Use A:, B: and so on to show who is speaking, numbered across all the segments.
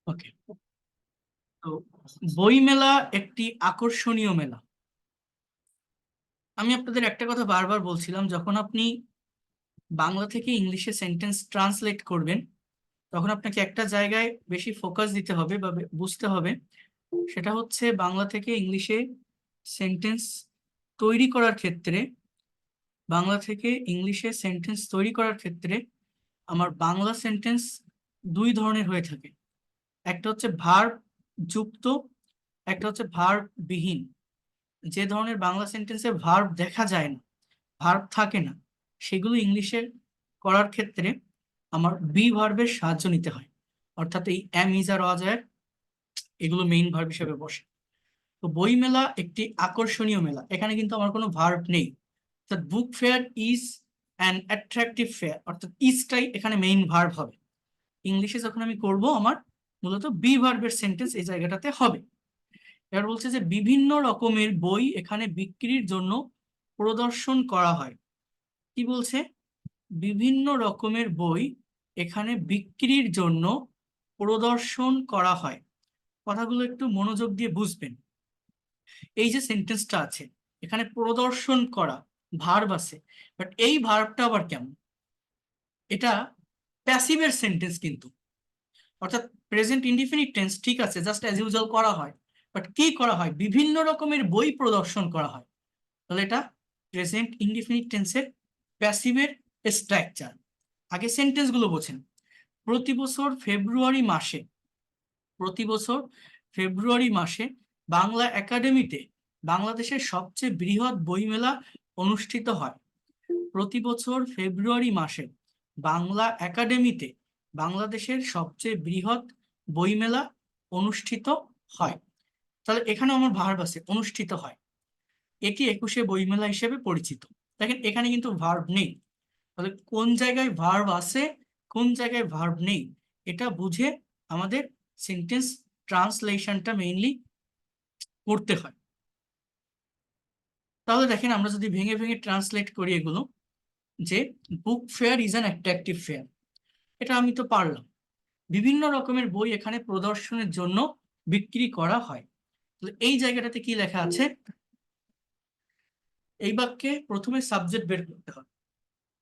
A: ওকে, তো বই মেলা একটি আকর্ষণীয় মেলা। আমি আপনাদের একটা কথা বারবার বলছিলাম, যখন আপনি বাংলা থেকে ইংলিশে সেন্টেন্স ট্রান্সলেট করবেন তখন আপনাকে একটা জায়গায় বেশি ফোকাস দিতে হবে বা বুঝতে হবে। সেটা হচ্ছে বাংলা থেকে ইংলিশে সেন্টেন্স তৈরি করার ক্ষেত্রে, বাংলা থেকে ইংলিশে সেন্টেন্স তৈরি করার ক্ষেত্রে আমার বাংলা সেন্টেন্স দুই ধরনের হয়ে থাকে। একটা হচ্ছে ভার্ব যুক্ত, একটা হচ্ছে ভার্ব বিহীন। যে ধরনের বাংলা সেন্টেন্সে ভার্ব দেখা যায় না, ভার্ব থাকে না, সেগুলো ইংলিশে করার ক্ষেত্রে আমার বি ভার্বের সাহায্য নিতে হয়। অর্থাৎ এই এম, ইজ আর ওয়াজ আর এগুলো মেইন ভার্ব হিসেবে বসে। তো বই মেলা একটি আকর্ষণীয় মেলা, এখানে কিন্তু আমার কোনো ভার্ব নেই। অর্থাৎ book fair is an attractive fair, অর্থাৎ ইজটাই এখানে মেইন ভার্ব হবে। ইংলিশে যখন আমি করব আমার মূলত বি ভার্বের সেন্টেন্স এই জায়গাটাতে হবে। এবার বলছে যে বিভিন্ন রকমের বই এখানে বিক্রির জন্য প্রদর্শন করা হয়। কি বলছে? বিভিন্ন রকমের বই এখানে বিক্রির জন্য প্রদর্শন করা হয়। কথাগুলো একটু মনোযোগ দিয়ে বুঝবেন। এই যে সেন্টেন্সটা আছে, এখানে প্রদর্শন করা ভার্ব আছে, বাট এই ভার্বটা আবার কেমন? এটা প্যাসিভের সেন্টেন্স কিন্তু। অর্থাৎ প্রেজেন্ট ইনডিফিনিট টেন্স ঠিক আছে, জাস্ট অ্যাজ ইউজুয়াল করা হয়, বাট কি করা হয়? বিভিন্ন রকমের বই প্রদর্শন করা হয়। তাহলে এটা প্রেজেন্ট ইনডিফিনিট টেন্সের প্যাসিভের স্ট্রাকচার। আগে সেন্টেন্স গুলো বোঝেন। প্রতি বছর ফেব্রুয়ারি মাসে, প্রতি বছর ফেব্রুয়ারি মাসে বাংলা একাডেমিতে বাংলাদেশের সবচেয়ে বৃহৎ বইমেলা অনুষ্ঠিত হয়। প্রতি বছর ফেব্রুয়ারি মাসে বাংলা একাডেমিতে বাংলাদেশের সবচেয়ে বৃহৎ বইমেলা অনুষ্ঠিত হয়। তাহলে এখানে আমার ভার্ব আছে অনুষ্ঠিত হয়। এটি 21শে বইমেলা হিসেবে পরিচিত। দেখেন এখানে কিন্তু ভার্ব নেই। তাহলে কোন জায়গায় ভার্ব আছে, কোন জায়গায় ভার্ব নেই, এটা বুঝে আমাদের সেন্টেন্স ট্রান্সলেশনটা মেইনলি করতে হয়। তাহলে দেখেন আমরা যদি ভেঙে ভেঙে ট্রান্সলেট করি এগুলো, যে book fair is an attractive fair, এটা আমি তো পারলাম। বিভিন্ন রকমের বই এখানে প্রদর্শনের জন্য বিক্রি করা হয়। তাহলে এই জায়গাটাতে কি লেখা আছে? এই বাক্যে প্রথমে সাবজেক্ট বের করতে হয়।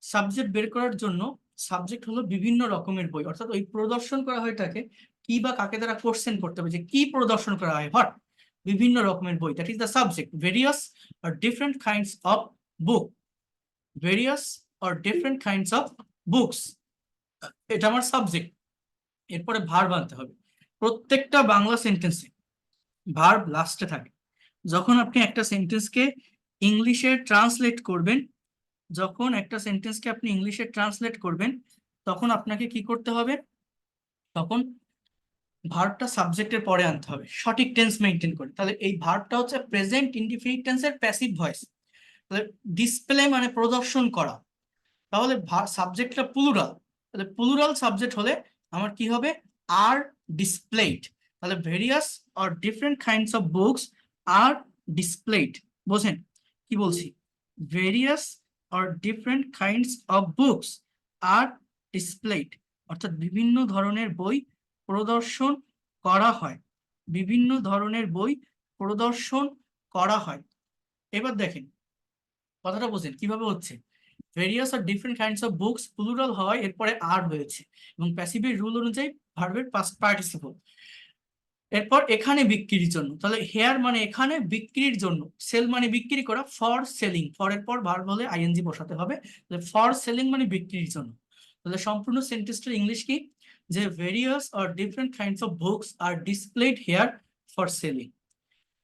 A: সাবজেক্ট বের করার জন্য সাবজেক্ট হলো বিভিন্ন রকমের বই, অর্থাৎ ওই প্রদর্শন করা হয় এটাকে কি বা কাকে দ্বারা কোশ্চেন করতে হবে, যে কি প্রদর্শন করা হয়, হোয়াট, বিভিন্ন রকমের বই, that is the subject. Various আর different kinds of book, various আর ডিফারেন্ট কাইন্ডস অফ বুকস, এটা আমার সাবজেক্ট। এরপরে ভার্ব আনতে হবে। প্রত্যেকটা বাংলা সেন্টেন্সে ভার্ব লাস্টে থাকে। যখন আপনি একটা সেন্টেন্সকে ইংলিশে ট্রান্সলেট করবেন, যখন একটা সেন্টেন্সকে আপনি ইংলিশে ট্রান্সলেট করবেন, তখন আপনাকে কি করতে হবে? তখন ভার্বটা সাবজেক্টের পরে আনতে হবে সঠিক টেন্স মেনটেন করে। তাহলে এই ভার্বটা হচ্ছে প্রেজেন্ট ইনডিফিনিট টেন্সের প্যাসিভ ভয়েস। তাহলে ডিসপ্লে মানে প্রদর্শন করা। তাহলে সাবজেক্টটা প্লুরাল, তাহলে প্লুরাল সাবজেক্ট হলে আমার কি হবে? আর ডিসপ্লেড। তাহলে various or different kinds of books are displayed. বোঝেন কি বলছি? Various or different kinds of books are displayed, অর্থাৎ বিভিন্ন ধরনের বই প্রদর্শন করা হয়, বিভিন্ন ধরনের বই প্রদর্শন করা হয়। এবার দেখেন কথাটা বোঝেন কিভাবে হচ্ছে। ভেরিয়াস আর different kinds of books plural হয়, এরপরে আর হয়েছে এবং প্যাসিভের রুল অনুযায়ী ভার্বের পাস্ট পার্টিসিপল। এরপর এখানে বিক্রির জন্য, তাহলে হেয়ার মানে এখানে, বিক্রির জন্য, সেল মানে বিক্রি করা, ফর সেলিং, ফর এর পর ভার্ব হলে আইএনজি বসাতে হবে। তাহলে ফর সেলিং মানে বিক্রির জন্য। তাহলে সম্পূর্ণ সেন্টেন্সটার ইংলিশ কি? যে ভেরিয়াস আর different kinds of books are displayed here for selling.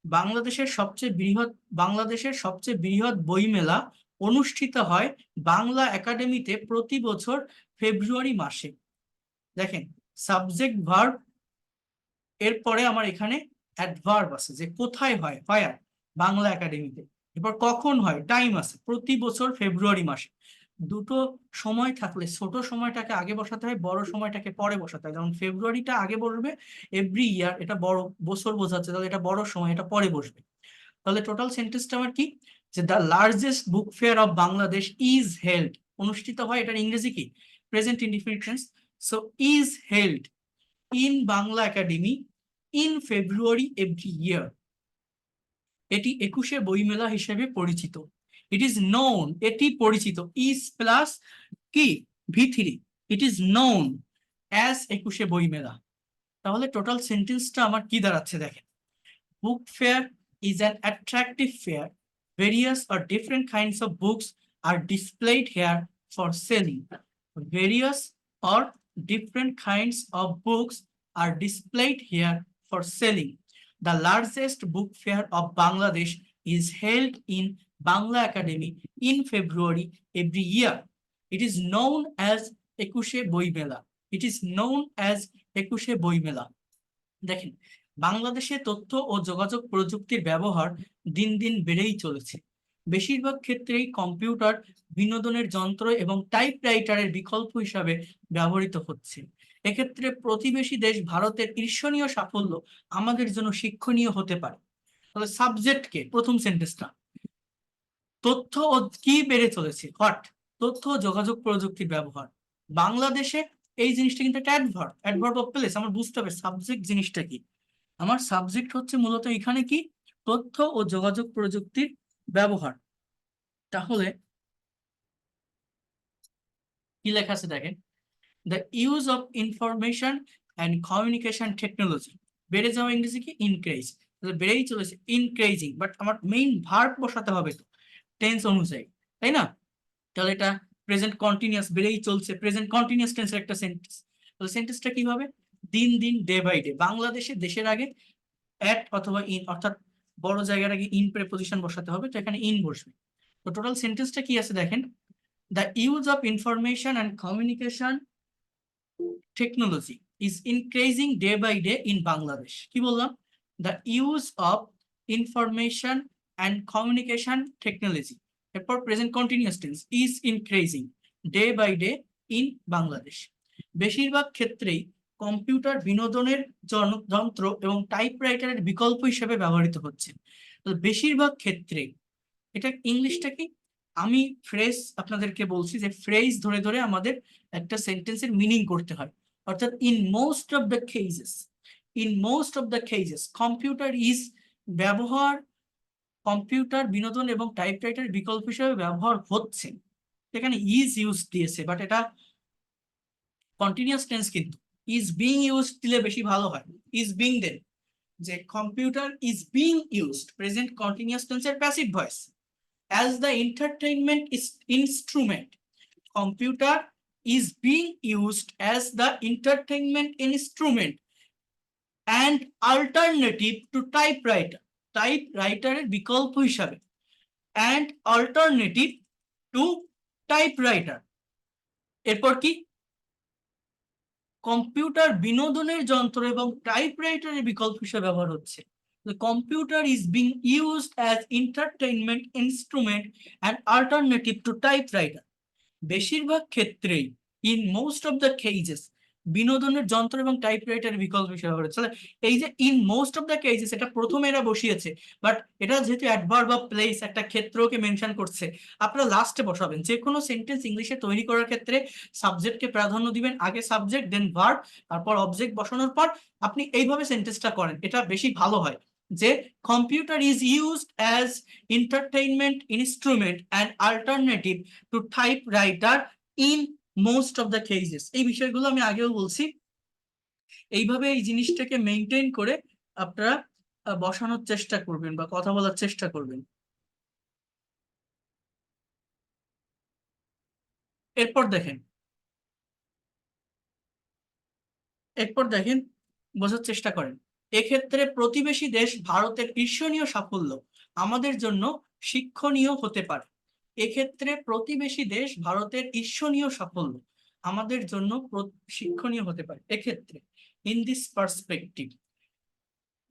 A: বাংলাদেশের সবচেয়ে বৃহৎ, বাংলাদেশের সবচেয়ে বৃহৎ বইমেলা অনুষ্ঠিত হয় বাংলা একাডেমিতে প্রতি বছর ফেব্রুয়ারি মাসে। দেখেন সাবজেক্ট ভার্ব, এরপরে আমার এখানে অ্যাডভার্ব আছে যে কোথায় হয়, ফায়ার, বাংলা একাডেমিতে। এরপর কখন হয়, টাইম আছে, প্রতি বছর ফেব্রুয়ারি মাসে। দুটো সময় থাকলে ছোট সময়টাকে আগে বসাতে হয়, বড় সময়টাকে পরে বসাতে হয়। যেমন ফেব্রুয়ারিটা আগে বসবে, এভরি ইয়ার, এটা বড় বছর বোঝাচ্ছে, তাহলে এটা বড় সময়, এটা পরে বসবে। তাহলে টোটাল সেন্টেন্সটা আমার কি? যে the largest book fair of Bangladesh is held, অনুষ্ঠিত হয়, এটার ইংরেজি কি? Present indefinite tense. So is held, in Bangla academy in February every year. এটি 21শে বইমেলা হিসেবে পরিচিত। ইট ইজ নোন, এটি পরিচিত, ইজ প্লাস কি V3, it is known as 21শে বইমেলা। তাহলে টোটাল সেন্টেন্সটা আমার কি দাঁড়াচ্ছে দেখেন, book fair is an attractive fair. Various or different kinds of books are displayed here for selling. Various or different kinds of books are displayed here for selling. The largest book fair of Bangladesh is held in Bangla Academy in February every year. It is known as Ekushe Boi Mela. It is known as Ekushe Boi Mela. দেখেন, বাংলাদেশে তথ্য ও যোগাযোগ প্রযুক্তির ব্যবহার দিন দিন বেড়েই চলেছে। বেশিরভাগ ক্ষেত্রেই কম্পিউটার বিনোদনের যন্ত্র এবং টাইপরাইটারের বিকল্প হিসাবে ব্যবহৃত হচ্ছে। এক্ষেত্রে প্রতিবেশী দেশ ভারতের ঈর্ষণীয় সাফল্য আমাদের জন্য শিক্ষণীয় হতে পারে। তাহলে সাবজেক্টকে প্রথম সেন্টেন্সটা, তথ্য ও কি বেড়ে চলেছে, হোয়াট, তথ্য ও যোগাযোগ প্রযুক্তির ব্যবহার বাংলাদেশে। এই জিনিসটা কিন্তু একটা অ্যাডভার্ব, অ্যাডভার্ব অফ প্লেস। আমার বুঝতে হবে সাবজেক্ট জিনিসটা কি। আমার সাবজেক্ট হচ্ছে মূলত এখানে কি, তথ্য ও যোগাযোগ প্রযুক্তির ব্যবহার। তাহলে কি লেখা আছে দেখেন, the use of information and communication technology. বেড়ে যাওয়া ইংরেজি কি, ইনক্রেজ। তাহলে বেড়েই চলেছে, ইনক্রেজিং, বাট আমার মেইন ভার্ব বসাতে হবে তো টেন্স অনুযায়ী, তাই না? তাহলে এটা প্রেজেন্ট কন্টিনিউয়াস, বেড়েই চলছে, প্রেজেন্ট কন্টিনিউয়াস টেন্সের একটা সেন্টেন্স। তাহলে সেন্টেন্সটা কি হবে, দিন দিন, ডে বাই ডে। বাংলাদেশে দেশের আগে অ্যাট অথবা ইন, অর্থাৎ বড় জায়গার আগে ইন প্রেপোজিশন বসাতে হবে, তো এখানে ইন বসবে। তো টোটাল সেন্টেন্সটা কি আছে দেখেন, the use of information and communication technology is increasing day by day in Bangladesh. কি বললাম, the use of information and communication technology, এরপর present continuous tense, is increasing day by day in Bangladesh. বেশিরভাগ ক্ষেত্রেই কম্পিউটার বিনোদনের যন্ত্র এবং টাইপরাইটারের বিকল্প হিসেবে ব্যবহৃত হচ্ছে। তো বেশিরভাগ ক্ষেত্রে, এটা ইংলিশটা কি, আমি ফ্রেজ আপনাদেরকে বলছি যে ফ্রেজ ধরে ধরে আমাদের একটা সেন্টেন্সের মিনিং করতে হয়। অর্থাৎ in most of the cases, in most of the cases computer is ব্যবহার, কম্পিউটার বিনোদন এবং টাইপরাইটার বিকল্প হিসেবে ব্যবহার হচ্ছে। এখানে ইজ ইউজ দিয়েছে, বাট এটা কন্টিনিউয়াস টেন্স, কিন্তু ইজ বিং ইউজড দিলে বেশি ভালো হয়। ইজ বিং দেন, যে computer is being used, present continuous টেন্সের passive voice, as the entertainment instrument. Computer is being used as the entertainment instrument and alternative to typewriter. Typewriter এর বিকল্প হিসাবে, and alternative to typewriter. এরপর কি, computer বিনোদনের যন্ত্র এবং টাইপরাইটারের বিকল্প হিসেবে ব্যবহার হচ্ছে। The computer is being used as entertainment instrument and alternative to typewriter. বেশিরভাগ ক্ষেত্রেই, in most of the cases, বিনোদনের যন্ত্র এবং টাইপরাইটার বিকল্প হিসেবে ব্যবহার হচ্ছে। এই যে in most of the cases, এটা প্রথমে এরা বসিয়েছে, বাট এটা যেহেতু অ্যাডভার্ব অফ প্লেস, একটা ক্ষেত্রকে মেনশন করছে, আপনারা লাস্টে বসাবেন। যে কোনো সেন্টেন্স ইংলিশে তৈরি করার ক্ষেত্রে সাবজেক্টকে প্রাধান্য দিবেন, আগে সাবজেক্ট দেন ভার্ব, তারপর অবজেক্ট বসানোর পর আপনি এইভাবে সেন্টেন্সটা করেন, এটা বেশি ভালো হয়। যে computer is used as entertainment instrument and alternative to typewriter in most of the cases. এই বিষয়গুলো আমি আগেও বলছি। এইভাবে এই জিনিসটাকে মেনটেন করে আপনারা বসানোর চেষ্টা করবেন বা কথা বলার চেষ্টা করবেন। এরপর দেখেন, এরপর দেখেন, বোঝার চেষ্টা করেন। এক্ষেত্রে প্রতিবেশী দেশ ভারতের ঈর্ষণীয় সাফল্য আমাদের জন্য শিক্ষণীয় হতে পারে। এক্ষেত্রে প্রতিবেশী দেশ ভারতের ঈর্ষণীয় সাফল্য আমাদের জন্য শিক্ষণীয় হতে পারে। এক্ষেত্রে in this perspective,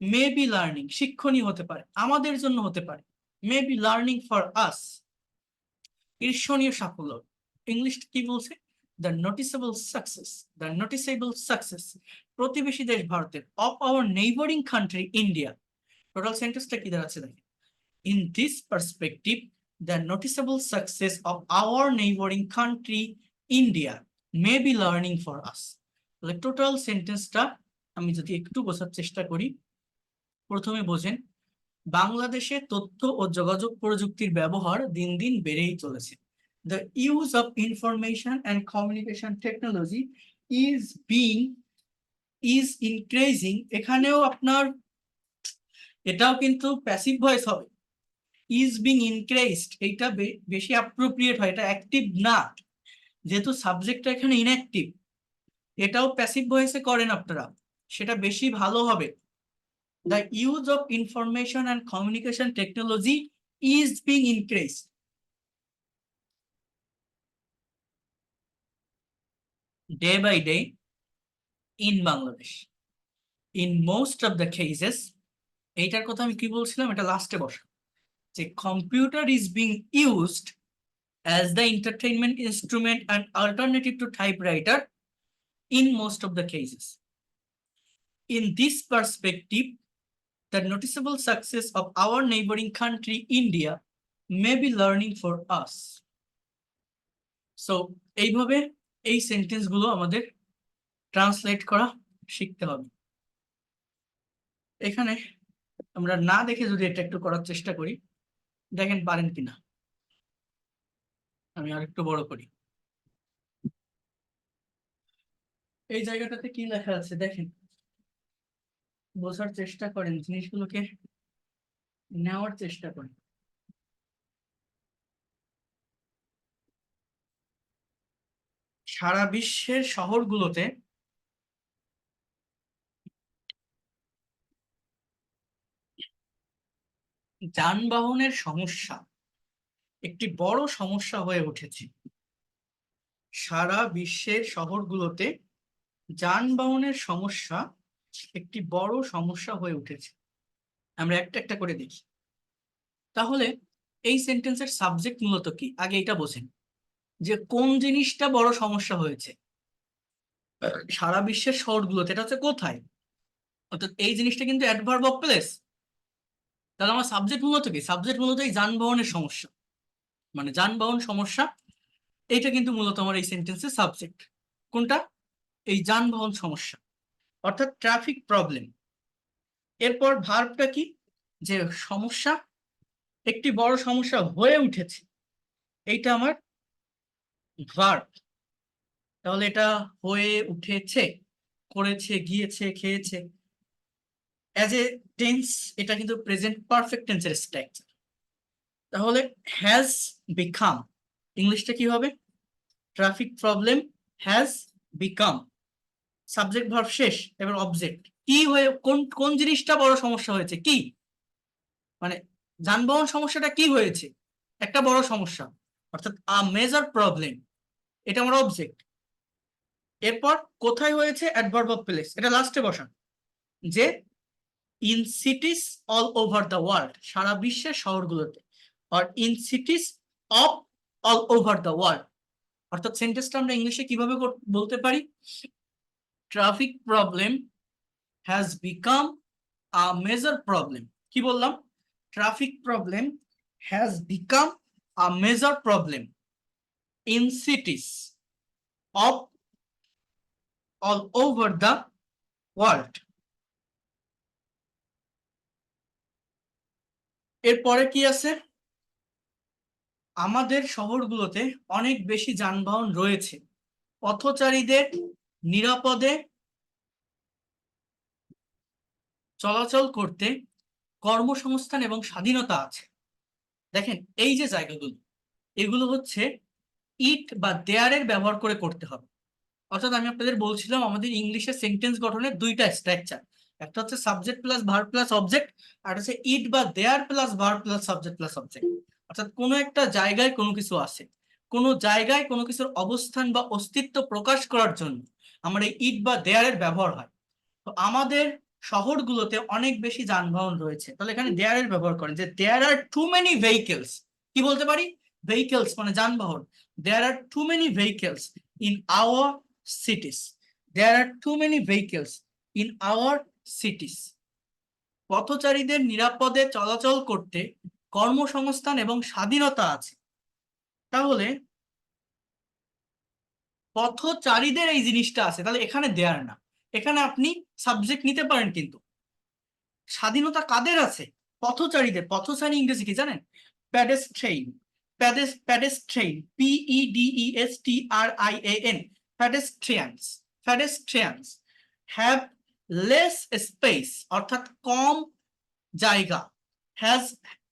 A: may be learning, শিক্ষণীয় হতে পারে, আমাদের জন্য হতে পারে, may be learning for us, ঈর্ষণীয় সাফল্য। ইংলিশ কি বলছে, the noticeable success, the noticeable success, প্রতিবেশী দেশ ভারতের, of our neighbouring country India. Total সেন্টেন্সটা কি দাঁড়াচ্ছে দেখেন, in this perspective the noticeable success of our neighboring country India may be learning for us. তাহলে টোটাল সেন্টেন্সটা আমি যদি একটু বোঝার চেষ্টা করি, প্রথমে বোঝেন, বাংলাদেশে তথ্য ও যোগাযোগ প্রযুক্তির ব্যবহার দিন দিন বেড়েই চলেছে। The use of information and communication technology is being is increasing. এখানেও আপনার এটাও কিন্তু প্যাসিভ ভয়েস হবে, ইজ বিং ইনক্রিজড, এইটা বেশি অ্যাপ্রোপ্রিয়েট হয়, এটা অ্যাক্টিভ না, যেহেতু সাবজেক্টটা এখানে ইনঅ্যাক্টিভ। এটাও প্যাসিভ ভয়েসে করেন আপনারা, সেটা বেশি ভালো হবে। The use of information and communication technology is being increased day by day in Bangladesh. In most of the cases, এইটার কথা আমি কি বলছিলাম, এটা লাস্টে বসা, যে computer is being used as the entertainment instrument and alternative to typewriter in most of the cases. In this perspective, the noticeable success of our neighboring country, India, may be learning for us. So, এইভাবে এই sentence গুলো আমাদের translate করা শিখতে হবে। এখানে আমরা না দেখে যদি এটা একটু করার চেষ্টা করি, দেখেন পারেন কিনা। আমি আর একটু বড় করি। এই জায়গাটাতে কি লেখা আছে দেখেন, বোঝার চেষ্টা করেন, জিনিসগুলোকে নেওয়ার চেষ্টা করেন। সারা বিশ্বের শহরগুলোতে যানবাহনের সমস্যা একটি বড় সমস্যা হয়ে উঠেছে। সারা বিশ্বের শহরগুলোতে যানবাহনের সমস্যা একটি বড় সমস্যা হয়ে উঠেছে। আমরা একটা একটা করে দেখি। তাহলে এই সেন্টেন্সের সাবজেক্ট মূলত কি, আগে এটা বোঝেন, যে কোন জিনিসটা বড় সমস্যা হয়েছে সারা বিশ্বের শহরগুলোতে, এটা হচ্ছে কোথায়, অর্থাৎ এই জিনিসটা কিন্তু অ্যাডভার্ব অফ প্লেস। তাহলে আমার সাবজেক্ট মূলত কি, সাবজেক্ট মূলত এই যানবাহনের সমস্যা, মানে যানবাহন সমস্যা, এইটা কিন্তু মূলত আমার এই সেন্টেন্সের সাবজেক্ট। কোনটা, এই যানবাহন সমস্যা, অর্থাৎ ট্রাফিক প্রবলেম। এরপর ভার্বটা কি, যে সমস্যা, একটি বড় সমস্যা হয়ে উঠেছে, এইটা আমার ভার্ব। তাহলে এটা হয়ে উঠেছে, করেছে, গিয়েছে, খেয়েছে, অ্যাজ এ টেন্স এটা কিন্তু প্রেজেন্ট পারফেক্ট টেন্সের স্ট্রাকচার। তাহলে হ্যাজ বিকাম, ইংলিশটা কি হবে, traffic problem has become, subject verb শেষ, এবার অবজেক্ট। কি হয়ে, কোন কোন জিনিসটা বড় সমস্যা হয়েছে, কি মানে যানবাহন সমস্যাটা কি হয়েছে, একটা বড় সমস্যা, অর্থাৎ আ মেজর প্রবলেম, এটা আমার অবজেক্ট। এরপর কোথায় হয়েছে, অ্যাডভার্ব অফ প্লেস, এটা লাস্টে বসান, যে in cities all over the world, সারা বিশ্বের শহরগুলোতে, আর in cities of all over the world. অর্থাৎ সেন্টেন্সটা আমরা ইংলিশে কিভাবে বলতে পারি, traffic problem has become a major problem. কি বললাম, traffic problem has become a major problem in cities of all over the world. এরপরে কি আছে, আমাদের শহরগুলোতে অনেক বেশি যানবাহন রয়েছে, পথচারীদের নিরাপদে চলাচল করতে কর্মসংস্থান এবং স্বাধীনতা আছে। দেখেন এই যে জায়গাগুলো, এগুলো হচ্ছে ইট বা দেয়ারের ব্যবহার করে করতে হবে। অর্থাৎ আমি আপনাদের বলছিলাম আমাদের ইংলিশে সেন্টেন্স গঠনের দুইটা স্ট্রাকচার, একটা হচ্ছে subject plus verb plus object, আর হচ্ছে ইট বা there plus verb plus subject plus object. অর্থাৎ কোনো একটা জায়গায় কোনো কিছু আছে, কোনো জায়গায় কোনো কিছুর অবস্থান বা অস্তিত্ব প্রকাশ করার জন্য আমার এই ইট বা দেয়ারের ব্যবহার হয়। তো আমাদের শহরগুলোতে অনেক বেশি যানবাহন রয়েছে, তাহলে এখানে দেয়ারের ব্যবহার করেন, যে there are too many vehicles. কি বলতে পারি, ভেহিকেলস মানে যানবাহন, there are too many vehicles in our cities, there are too many vehicles in our cities. পথচারীদের নিরাপদে চলাচল করতে কর্মসংস্থান এবং স্বাধীনতা আছে। তাহলে পথচারীদের এই জিনিসটা আছে, তাহলে এখানে দেয়ার না, এখানে আপনি সাবজেক্ট নিতে পারেন, কিন্তু স্বাধীনতা কাদের আছে? পথচারীদের। পথচারী ইংরেজি কি জানেন? প্যাডেস্ট্রেইন। প্যাডেস্ট্রেইন, PEDESTRIAN, প্যাডেস্ট্রিয়ানস। প্যাডেস্ট্রিয়ানস হ্যাভ লেস স্পেস, অর্থাৎ কম জায়গা। হ্যাজ,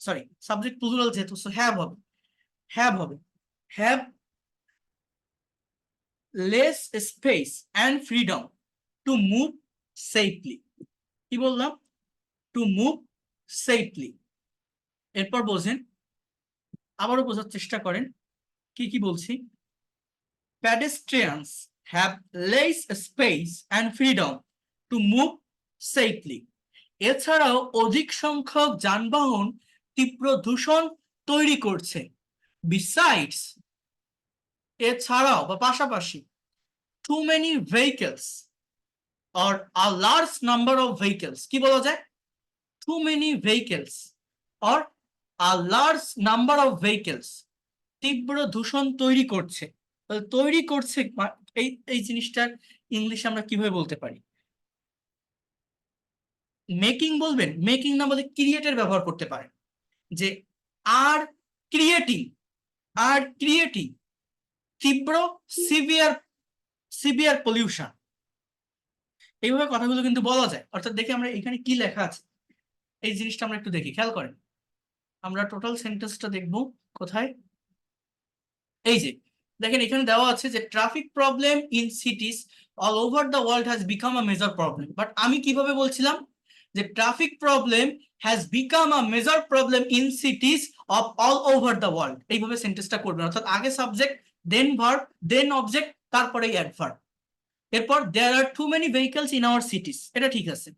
A: সরি সাবজেক্ট প্লুরাল যেহেতু, হ্যাভ হবে, হ্যাভ হবে, have less space and freedom to move safely. কি বললাম? To move safely. এরপর বোঝেন, আবারও বোঝার চেষ্টা করেন কি কি বলছি। pedestrians have less space and freedom to move safely. এছাড়াও অধিক সংখ্যক যানবাহন তীব্র দূষণ তৈরি করছে। Besides, এছাড়াও বা পাশাপাশি, too many vehicles or a large number of vehicles, কি বলা যায়? too many vehicles or a large number of vehicles তীব্র দূষণ তৈরি করছে। তৈরি করছে এই এই জিনিসটার ইংলিশে আমরা কিভাবে বলতে পারি? মেকিং বলবেন? মেকিং না বলে ক্রিয়েটের ব্যবহার করতে পারেন, যে আর ক্রিয়েটিং, আর ক্রিয়েটিং তীব্র সিভিয়ার সিভিয়ার পলিউশন। এইভাবে কথাগুলো কিন্তু বলা যায়। অর্থাৎ দেখি আমরা এখানে কি লেখা আছে, এই জিনিসটা আমরা একটু দেখি, খেয়াল করেন। আমরা টোটাল সেন্টেন্সটা দেখব কোথায়। এই যে দেখেন এখানে দেওয়া আছে যে traffic problem in cities all over the world has become a major problem. But আমি কিভাবে বলছিলাম যে traffic problem has become a major problem in cities of all over the world. এইভাবে সেন্টেন্সটা করবেন, অর্থাৎ আগে subject, then verb, then object, তারপরে অ্যাডভার্ব। এরপর there are too many vehicles in our cities, এটা ঠিক আছে।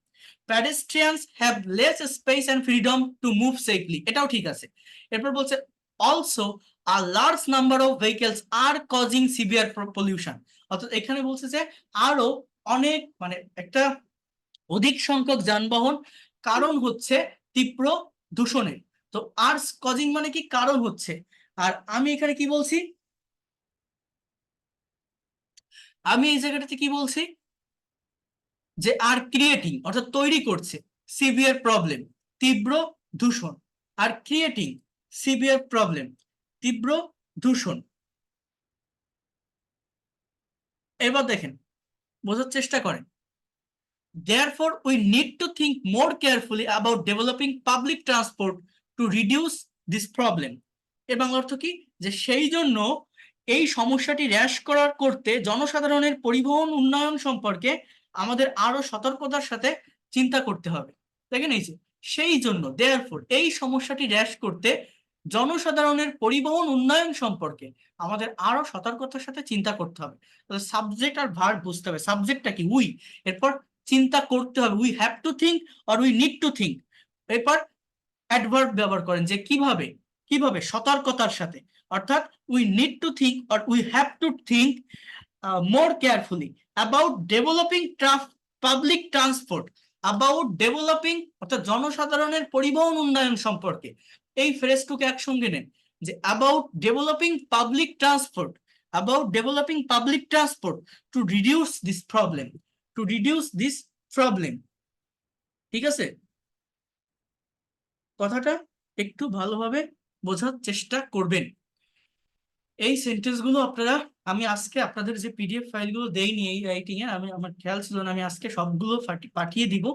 A: pedestrians have less space and freedom to move safely, এটাও ঠিক আছে। এরপর বলছে also a large number of vehicles are causing severe pollution, অর্থাৎ এখানে বলছে যে আরো অনেক, মানে একটা অধিক সংখ্যক যানবাহন কারণ হচ্ছে তীব্র দূষণের। তো আর কজিং মানে কি? কারণ হচ্ছে। আর আমি এখানে কি বলছি? আমি এই জায়গাটাতে কি বলছি? যে আর ক্রিয়েটিং, অর্থাৎ তৈরি করছে, সিভিয়ার প্রবলেম তীব্র দূষণ, আর ক্রিয়েটিং সিভিয়ার প্রবলেম তীব্র দূষণ। এবার দেখেন, বোঝার চেষ্টা করেন। Therefore, we need to think more carefully about developing public transport to reduce this problem. এর বাংলা অর্থ কি? যে সেই জন্য এই সমস্যাটি হ্রাস করতে জনসাধারণের পরিবহন উন্নয়ন সম্পর্কে আমাদের আরো সতর্কতার সাথে চিন্তা করতে হবে। দেখেন এই যে সেই জন্য, therefore এই সমস্যাটি হ্রাস করতে জনসাধারণের পরিবহন উন্নয়ন সম্পর্কে আমাদের আরো সতর্কতার সাথে চিন্তা করতে হবে। সাবজেক্ট আর ভার্ব বুঝতে হবে। সাবজেক্টটা কি? উই। এরপর চিন্তা করতে হবে, we have to think or we need to think. এরপর অ্যাডভার্ব ব্যবহার করেন, যে কিভাবে, কিভাবে সতর্কতার সাথে, অর্থাৎ we need to think or we have to think more carefully about developing public transport. About developing অর্থাৎ জনসাধারণের পরিবহন উন্নয়ন সম্পর্কে। এই ফ্রেজটুকে একসঙ্গে নেন, যে about developing public transport, about developing public transport to reduce this problem, to reduce this problem. ঠিক আছে? কথাটা একটু ভালোভাবে বোঝার চেষ্টা করবেন। এই সেন্টেন্সগুলো আপনারা, আমি আজকে আপনাদের যে পিডিএফ ফাইলগুলো দেইনি এই রাইটিং এ, আমি আমার খেয়াল ছিল না, আমি আজকে সবগুলো পাঠিয়ে দিব।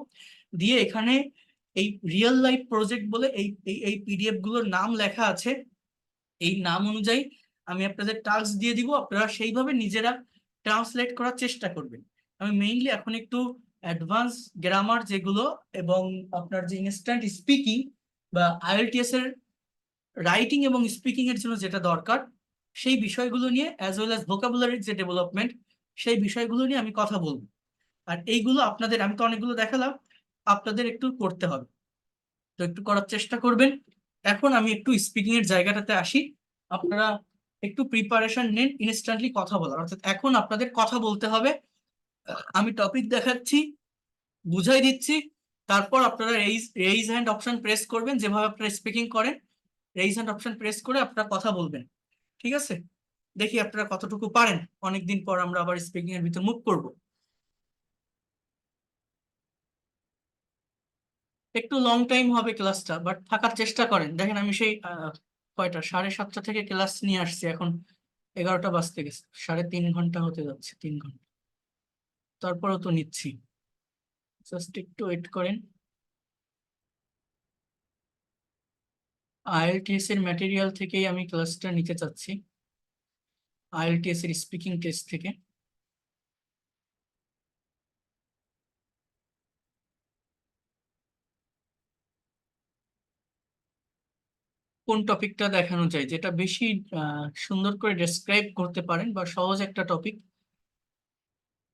A: দিয়ে এখানে এই রিয়েল লাইফ প্রজেক্ট বলে এই এই পিডিএফ গুলোর নাম লেখা আছে। এই নাম অনুযায়ী আমি আপনাদের টাস্ক দিয়ে দিব, আপনারা সেইভাবে নিজেরা ট্রান্সলেট করার চেষ্টা করবেন। আমি মেইনলি এখন একটু অ্যাডভান্স গ্রামার যেগুলো এবং আপনার যে ইনস্ট্যান্ট স্পিকিং বা আইএলটিএস এর রাইটিং এবং স্পিকিং এর জন্য যেটা দরকার, সেই বিষয়গুলো নিয়ে অ্যাজ ওয়েল অ্যাজ ভোকাবুলারির যে ডেভেলপমেন্ট, সেই বিষয়গুলো নিয়ে আমি কথা বলবো। আর এইগুলো আপনাদের, আমি তো অনেকগুলো দেখালাম, আপনাদের একটু করতে হবে, তো একটু করার চেষ্টা করবেন। এখন আমি একটু স্পিকিং এর জায়গাটাতে আসি। আপনারা একটু প্রিপারেশন নেন ইনস্ট্যান্টলি কথা বলার, অর্থাৎ এখন আপনাদের কথা বলতে হবে। আমি টপিক দেখাচ্ছি, বুঝাই দিচ্ছি, তারপর আপনারা raise raise hand option press করবেন, যেভাবে আপনারা স্পিকিং করেন রেইজ হ্যান্ড অপশন প্রেস করে আপনারা কথা বলবেন। ঠিক আছে? দেখি আপনারা কতটুকু পারেন। অনেকদিন পর আমরা আবার স্পিকিং এর ভিতর মুভ করব। একটু লং টাইম হবে ক্লাসটা, বাট থাকার চেষ্টা করেন। দেখেন আমি সেই কয়টা 7:30 থেকে ক্লাস নিয়ে আসছি, এখন 11টা বাজতে গেছে, 3.5 ঘন্টা হতে যাচ্ছে, 3 ঘন্টা, তারপরেও তো নিচ্ছি। জাস্ট একটু ওয়েট করেন। আইএলটিএস এর ম্যাটেরিয়াল থেকেই আমি ক্লাসটা নিতে চাচ্ছি, আইএলটিএস এর স্পিকিং টেস্ট থেকে। কোন টপিকটা দেখানো যায় যেটা বেশি সুন্দর করে ডেসক্রাইব করতে পারেন বা সহজ একটা টপিক,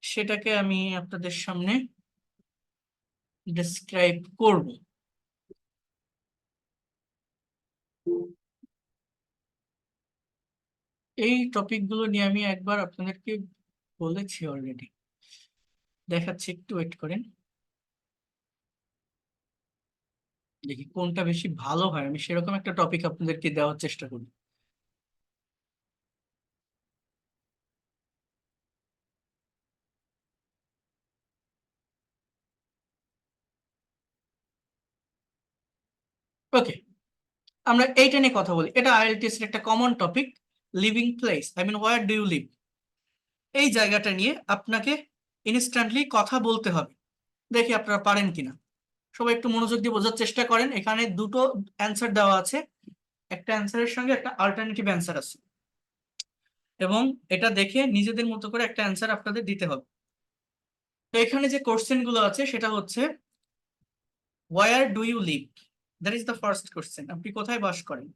A: সেটাকে আমি আপনাদের সামনে ডেসক্রাইব করব। এই টপিকগুলো নিয়ে আমি একবার আপনাদেরকে বলেছি অলরেডি, দেখাচ্ছি, একটু ওয়েট করেন। দেখি কোনটা বেশি ভালো হয়, আমি সেরকম একটা টপিক আপনাদেরকে দেওয়ার চেষ্টা করি। ওকে, আমরা এইটা নিয়ে কথা বলি। এটা আইএলটিএস এর একটা common topic, living place, I mean where do you live. এই জায়গাটা নিয়ে আপনাকে ইনস্ট্যান্টলি কথা বলতে হবে। দেখি আপনারা পারেন কিনা। সবাই একটু মনোযোগ দিয়ে বোঝার চেষ্টা করেন। এখানে দুটো অ্যান্সার দেওয়া আছে, একটা অ্যান্সারের সঙ্গে একটা অল্টারনেটিভ অ্যান্সার আছে, এবং এটা দেখে নিজেদের মতো করে একটা অ্যান্সার আপনাদের দিতে হবে। তো এখানে যে কোশ্চেন গুলো আছে সেটা হচ্ছে, where do you live, that is the first question. আপনি কোথায় বাস করেন?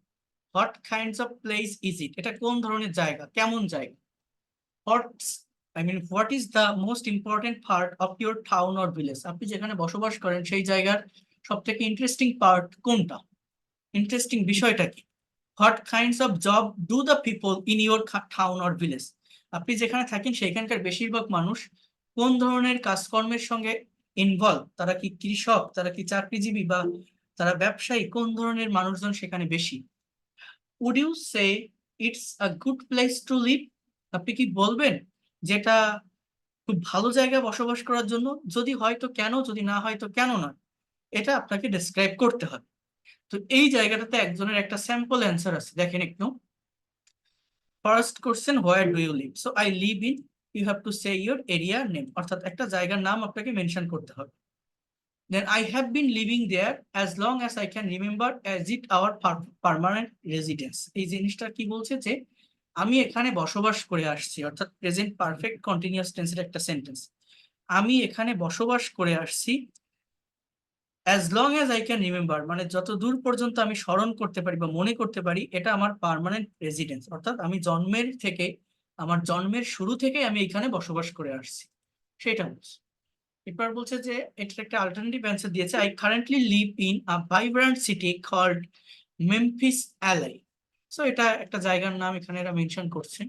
A: What kinds of place is it, এটা কোন ধরনের জায়গা, কেমন জায়গা? What's what is the most important part of your town or village, আপনি যেখানে বসবাস করেন সেই জায়গার সব থেকে ইন্টারেস্টিং পার্ট কোনটা, ইন্টারেস্টিং বিষয়টা কি? What kinds of job do the people in your town or village, আপনি যেখানে থাকেন সেখানকার বেশিরভাগ মানুষ কোন ধরনের কাজকর্মের সঙ্গে ইনভলভ, তারা কি কৃষক, তারা কি চাকরিজীবী, বা তারা ব্যবসায়ী, কোন ধরনের মানুষজন সেখানে বেশি? Would you say it's a good place to live, আপনি কি বলবেন যেটা খুব ভালো জায়গায় বসবাস করার জন্য? যদি হয় তো কেন, যদি না হয় তো কেন নয়, এটা আপনাকে ডেসক্রাইব করতে হবে। তো এই জায়গাটাতে একজনের একটা স্যাম্পল অ্যান্সার আছে, দেখেন একটু। First question, where do you live, so I live in, you have to say your area name, অর্থাৎ একটা জায়গার নাম আপনাকে মেনশন করতে হবে। Then I have been living there as long as I can remember as it our permanent residence. এই জিনিসটা কি বলছে, যে আমি এখানে বসবাস করে আসছি, অর্থাৎ প্রেজেন্ট পারফেক্ট কন্টিনিউয়াস টেন্সের একটা সেন্টেন্স। আমি এখানে বসবাস করে আসছি, as long as I can remember, মানে যত দূর পর্যন্ত আমি স্মরণ করতে পারি বা মনে করতে পারি, এটা আমার পার্মানেন্ট রেসিডেন্স, অর্থাৎ আমি জন্মের থেকে, আমার জন্মের শুরু থেকে আমি এখানে বসবাস করে আসছি, সেটা বলছি। এরপর বলছে যে এটার একটা অল্টারনেটিভ অ্যান্সার দিয়েছে, I currently live in a vibrant city called Memphis ally. সো এটা একটা জায়গার নাম এখানে এরা মেনশন করছে।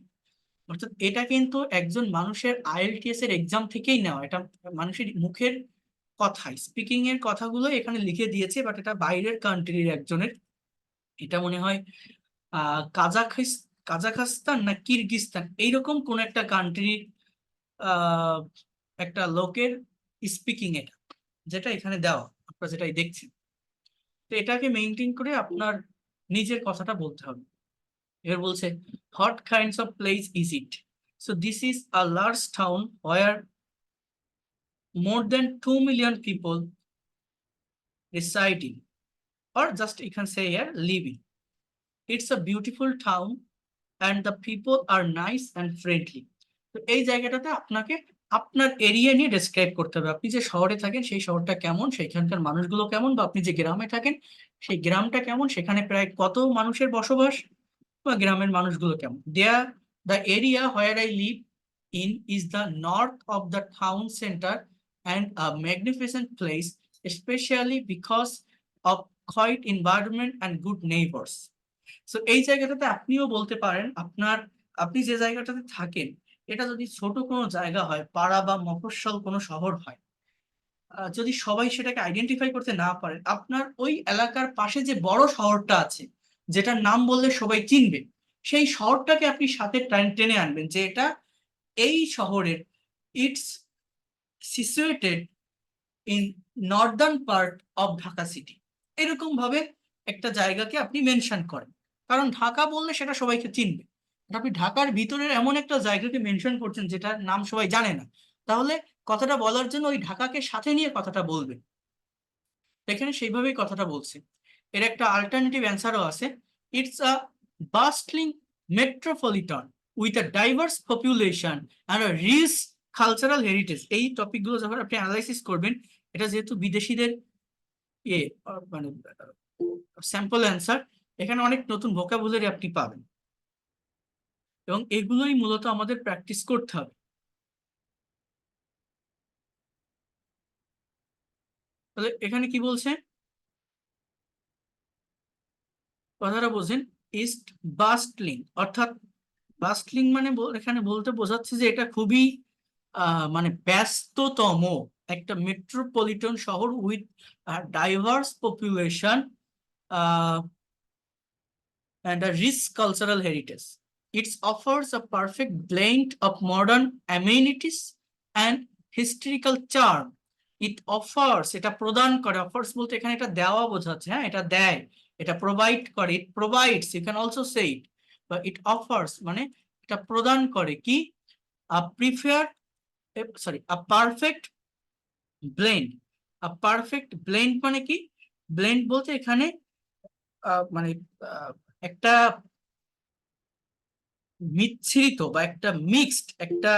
A: অর্থাৎ এটা কিন্তু একজন মানুষের আইএলটিএস এর এক্সাম থেকেই নেওয়া, এটা মানুষের মুখের কথাই, স্পিকিং এর কথাগুলো এখানে লিখে দিয়েছে, বাট এটা বাইরের কান্ট্রির একজনের, এটা মনে হয় কাজাখস্তান না কিরগিস্তান, এইরকম কোন একটা কান্ট্রির আহ একটা লোকের স্পিকিং, এটা যেটা এখানে দেওয়া, আপনারা যেটাই দেখছেন। তো এটাকে মেনটেন করে আপনার নিজের কথাটা বলতে হবে। এবার বলছে, what kinds of place is it, so this is a large town where more than 2 million people residing, or just you can say here living. It's a beautiful town and the people are nice and friendly. তো এই জায়গাটাতে আপনাকে আপনার area নিয়ে describe করতে হবে। আপনি যে শহরে থাকেন সেই শহরটা কেমন, সেইখানকার মানুষগুলো কেমন, বা আপনি যে গ্রামে থাকেন সেই গ্রামটা কেমন, সেখানে প্রায় কত মানুষের বসবাস, বা গ্রামের মানুষগুলো কেমন। The area where I live in is the north of the town centre and a magnificent place, specially because of quiet environment and good neighbours. So এই জায়গাটাতে আপনিও বলতে পারেন, আপনি যে জায়গাটাতে থাকেন এটা যদি ছোট কোনো জায়গা হয়, পাড়া বা মফস্বল কোনো শহর হয়, যদি সবাই সেটাকে আইডেন্টিফাই করতে না পারেন, আপনার ওই এলাকার পাশে যে বড় শহরটা আছে, যেটার নাম বললে সবাই চিনবে, সেই শহরটাকে আপনি সাথে টেনে আনবেন, যে এটা এই শহরের, it's situated in Northern part of Dhaka city. এরকম ভাবে একটা জায়গাকে আপনি মেনশন করেন, কারণ ঢাকা বললে সেটা সবাইকে চিনবে। আপনি ঢাকার ভিতরের এমন একটা জায়গাকে মেনশন করছেন যেটার নাম সবাই জানে না, তাহলে কথাটা বলার জন্য ওই ঢাকাকে সাথে নিয়ে কথাটা বলবেন। এখানে সেইভাবেই কথাটা বলছে। এর একটা অল্টারনেটিভ অ্যান্সারও আছে। It's a bustling metropolitan with a diverse population and a rich cultural heritage. এই টপিকগুলো যখন আপনি অ্যানালাইসিস করবেন, এটা যেহেতু বিদেশিদের মানে স্যাম্পল অ্যান্সার, এখানে অনেক নতুন ভোকাবুলারি আপনি পাবেন এবং এগুলোই মূলত আমাদের প্র্যাকটিস করতে হবে। তাহলে এখানে কি বলছে, কথাটা বোঝেন। ইস্ট বাস্টলিং, অর্থাৎ বাস্টলিং মানে এখানে বলতে বোঝাচ্ছে যে এটা খুবই মানে ব্যস্ততম একটা মেট্রোপলিটন শহর with diverse population and a rich cultural heritage. It offers a perfect blend of modern amenities and historical charm. It offers, এটা প্রদান করে, offers বলতে এখানে এটা দেওয়া বোঝাচ্ছে, হ্যাঁ এটা দেয়, এটা প্রোভাইড করে, it provides, you can also say it, but it offers মানে এটা প্রদান করে কি, a preferred, a perfect blend. A perfect blend মানে কি, blend বলতে এখানে মানে একটা মিশ্রিত বা একটা মিক্সড একটা,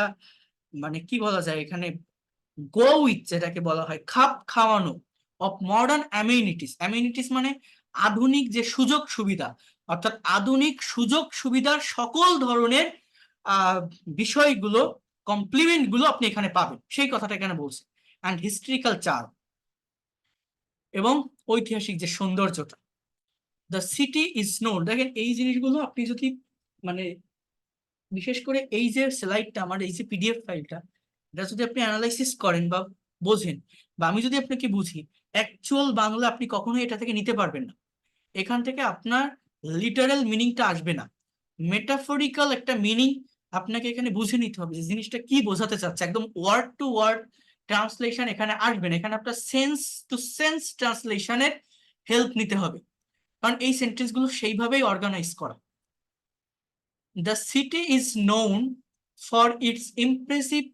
A: মানে কি বলা যায় এখানে, গো উইথ যেটাকে বলা হয়, খাপ খাওয়ানো, অফ মডার্ন অ্যামেনিটিস। অ্যামেনিটিস মানে আধুনিক যে সুযোগ সুবিধা, অর্থাৎ আধুনিক সুযোগ সুবিধার সকল ধরনের বিষয়গুলো, কমপ্লিমেন্ট গুলো আপনি এখানে পাবেন, সেই কথাটা এখানে বলছে। অ্যান্ড হিস্ট্রিক্যাল চার্ম, এবং ঐতিহাসিক যে সৌন্দর্যটা। দ্য সিটি ইজ নোন, দেখেন এই জিনিসগুলো আপনি যদি মানে বিশেষ করে এই যে স্লাইডটা আমার, এই যে পিডিএফ ফাইলটা, এটা যদি আপনি অ্যানালাইসিস করেন বা বোঝেন, বা আমি যদি আপনাকে বুঝি, অ্যাকচুয়াল বাংলা আপনি কখনোই এটা থেকে নিতে পারবেন না। এখান থেকে আপনার লিটারাল মিনিংটা আসবে না, মেটাফরিক্যাল একটা মিনিং আপনাকে এখানে বুঝে নিতে হবে যে জিনিসটা কি বোঝাতে চাচ্ছে। একদম ওয়ার্ড টু ওয়ার্ড ট্রান্সলেশন এখানে আসবে না, এখানে আপনার সেন্স টু সেন্স ট্রান্সলেশনের হেল্প নিতে হবে, কারণ এই সেন্টেন্সগুলো সেইভাবেই অর্গানাইজ করা। The city is known for its impressive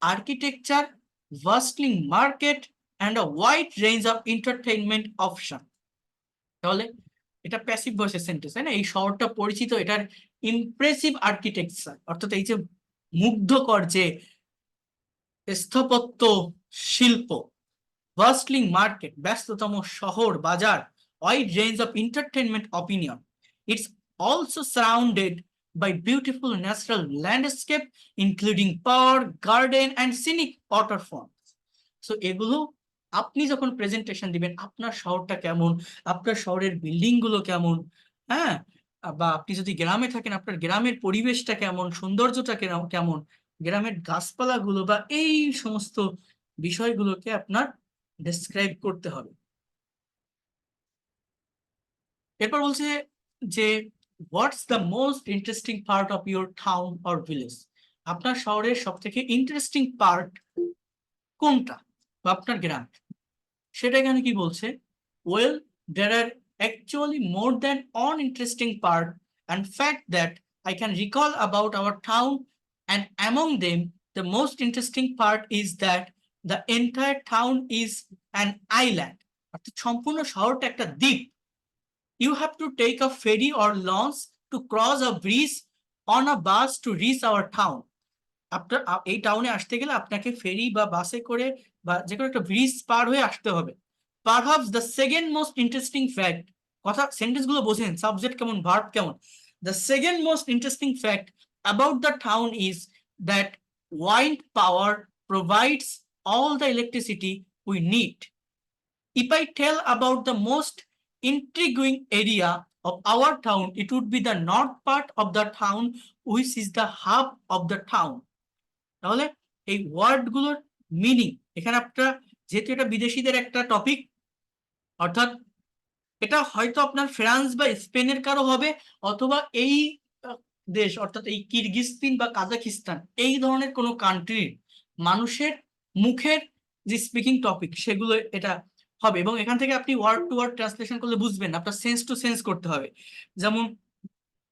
A: architecture, bustling market, and a wide range of entertainment option. তাহলে এটা প্যাসিভ ভয়েসের সেন্টেন্স, তাই না? এই শহরটা পরিচিত এটার ইমপ্রেসিভ আর্কিটেকচার, অর্থাৎ এই যে মুগ্ধকর যে স্থাপত্য শিল্প, বাস্টলিং মার্কেট ব্যস্ততম শহর বাজার, wide range of entertainment opinion. It's also surrounded by beautiful natural landscape including park, garden and scenic waterfalls. So এগুলো আপনি যখন প্রেজেন্টেশন দিবেন, আপনার শহরটা কেমন, আপনার শহরের বিল্ডিং গুলো কেমন, হ্যাঁ, বা আপনি যদি গ্রামে থাকেন আপনার গ্রামের পরিবেশটা কেমন, সৌন্দর্যটা কেমন, গ্রামের গাছপালাগুলো বা এই সমস্ত বিষয়গুলোকে আপনার ডেসক্রাইব করতে হবে। এরপর বলছে যে what's the most interesting part of your town or village, আপনার শহরের সব থেকে ইন্টারেস্টিং পার্ট কোনটা, বা আপনার গ্রাম, সেটা এখানে কি বলছে, well there are actually more than one interesting part and fact that I can recall about our town, and among them the most interesting part is that the entire town is an island, অর্থাৎ সম্পূর্ণ শহরটা একটা দ্বীপ। You have to take a ferry or launch to cross a bridge on a bus to reach our town. আপনার এই টাউনে আসতে গেলে আপনাকে ফেরি বা বাসে করে বা যে কোনো একটা ব্রিজ পার হয়ে আসতে হবে। Perhaps the second most interesting fact, কথা সেন্টেন্স গুলো বোঝেন, সাবজেক্ট কেমন ভার্ব কেমন। The second most interesting fact about the town is that wind power provides all the electricity we need. If I tell about the most intriguing area of our town, it would be the north part of the town, which is the hub of the town. তাহলে এই word গুলোর meaning এখানে আপনার, যেহেতু এটা বিদেশিদের একটা topic, অর্থাৎ এটা হয়তো আপনার ফ্রান্স বা স্পেনের কারো হবে, অথবা এই দেশ অর্থাৎ এই কিরগিজস্তান বা কাজাকিস্তান এই ধরনের কোনো কান্ট্রির মানুষের মুখের যে স্পিকিং টপিক সেগুলো এটা হবে, এবং এখান থেকে আপনি ওয়ার্ড টু ওয়ার্ড ট্রান্সলেশন করলে বুঝবেন না, আপনার সেন্স টু সেন্স করতে হবে। যেমন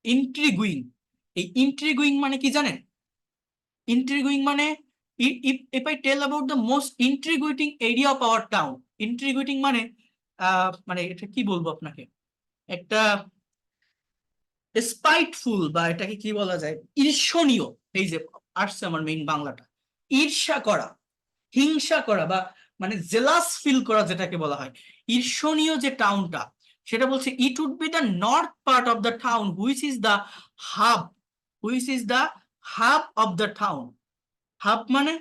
A: ইন্ট্রিগুইং, এই ইন্ট্রিগুইং মানে কি জানেন? ইন্ট্রিগুইং মানে if I tell about the most intriguing area of our town, intriguing মানে মানে এটা কি বলবো আপনাকে, একটা স্পাইটফুল, বা এটাকে কি বলা যায়, ঈর্ষণীয়, এই যে আসছে আমার মেইন বাংলাটা, ঈর্ষা করা, হিংসা করা, বা মানে জেলাস ফিল করা যেটাকে বলা হয়, ঈর্ষণীয় যে টাউনটা, সেটা বলছে it would be the north part of the town which is the hub, which is the hub of the town. Hub মানে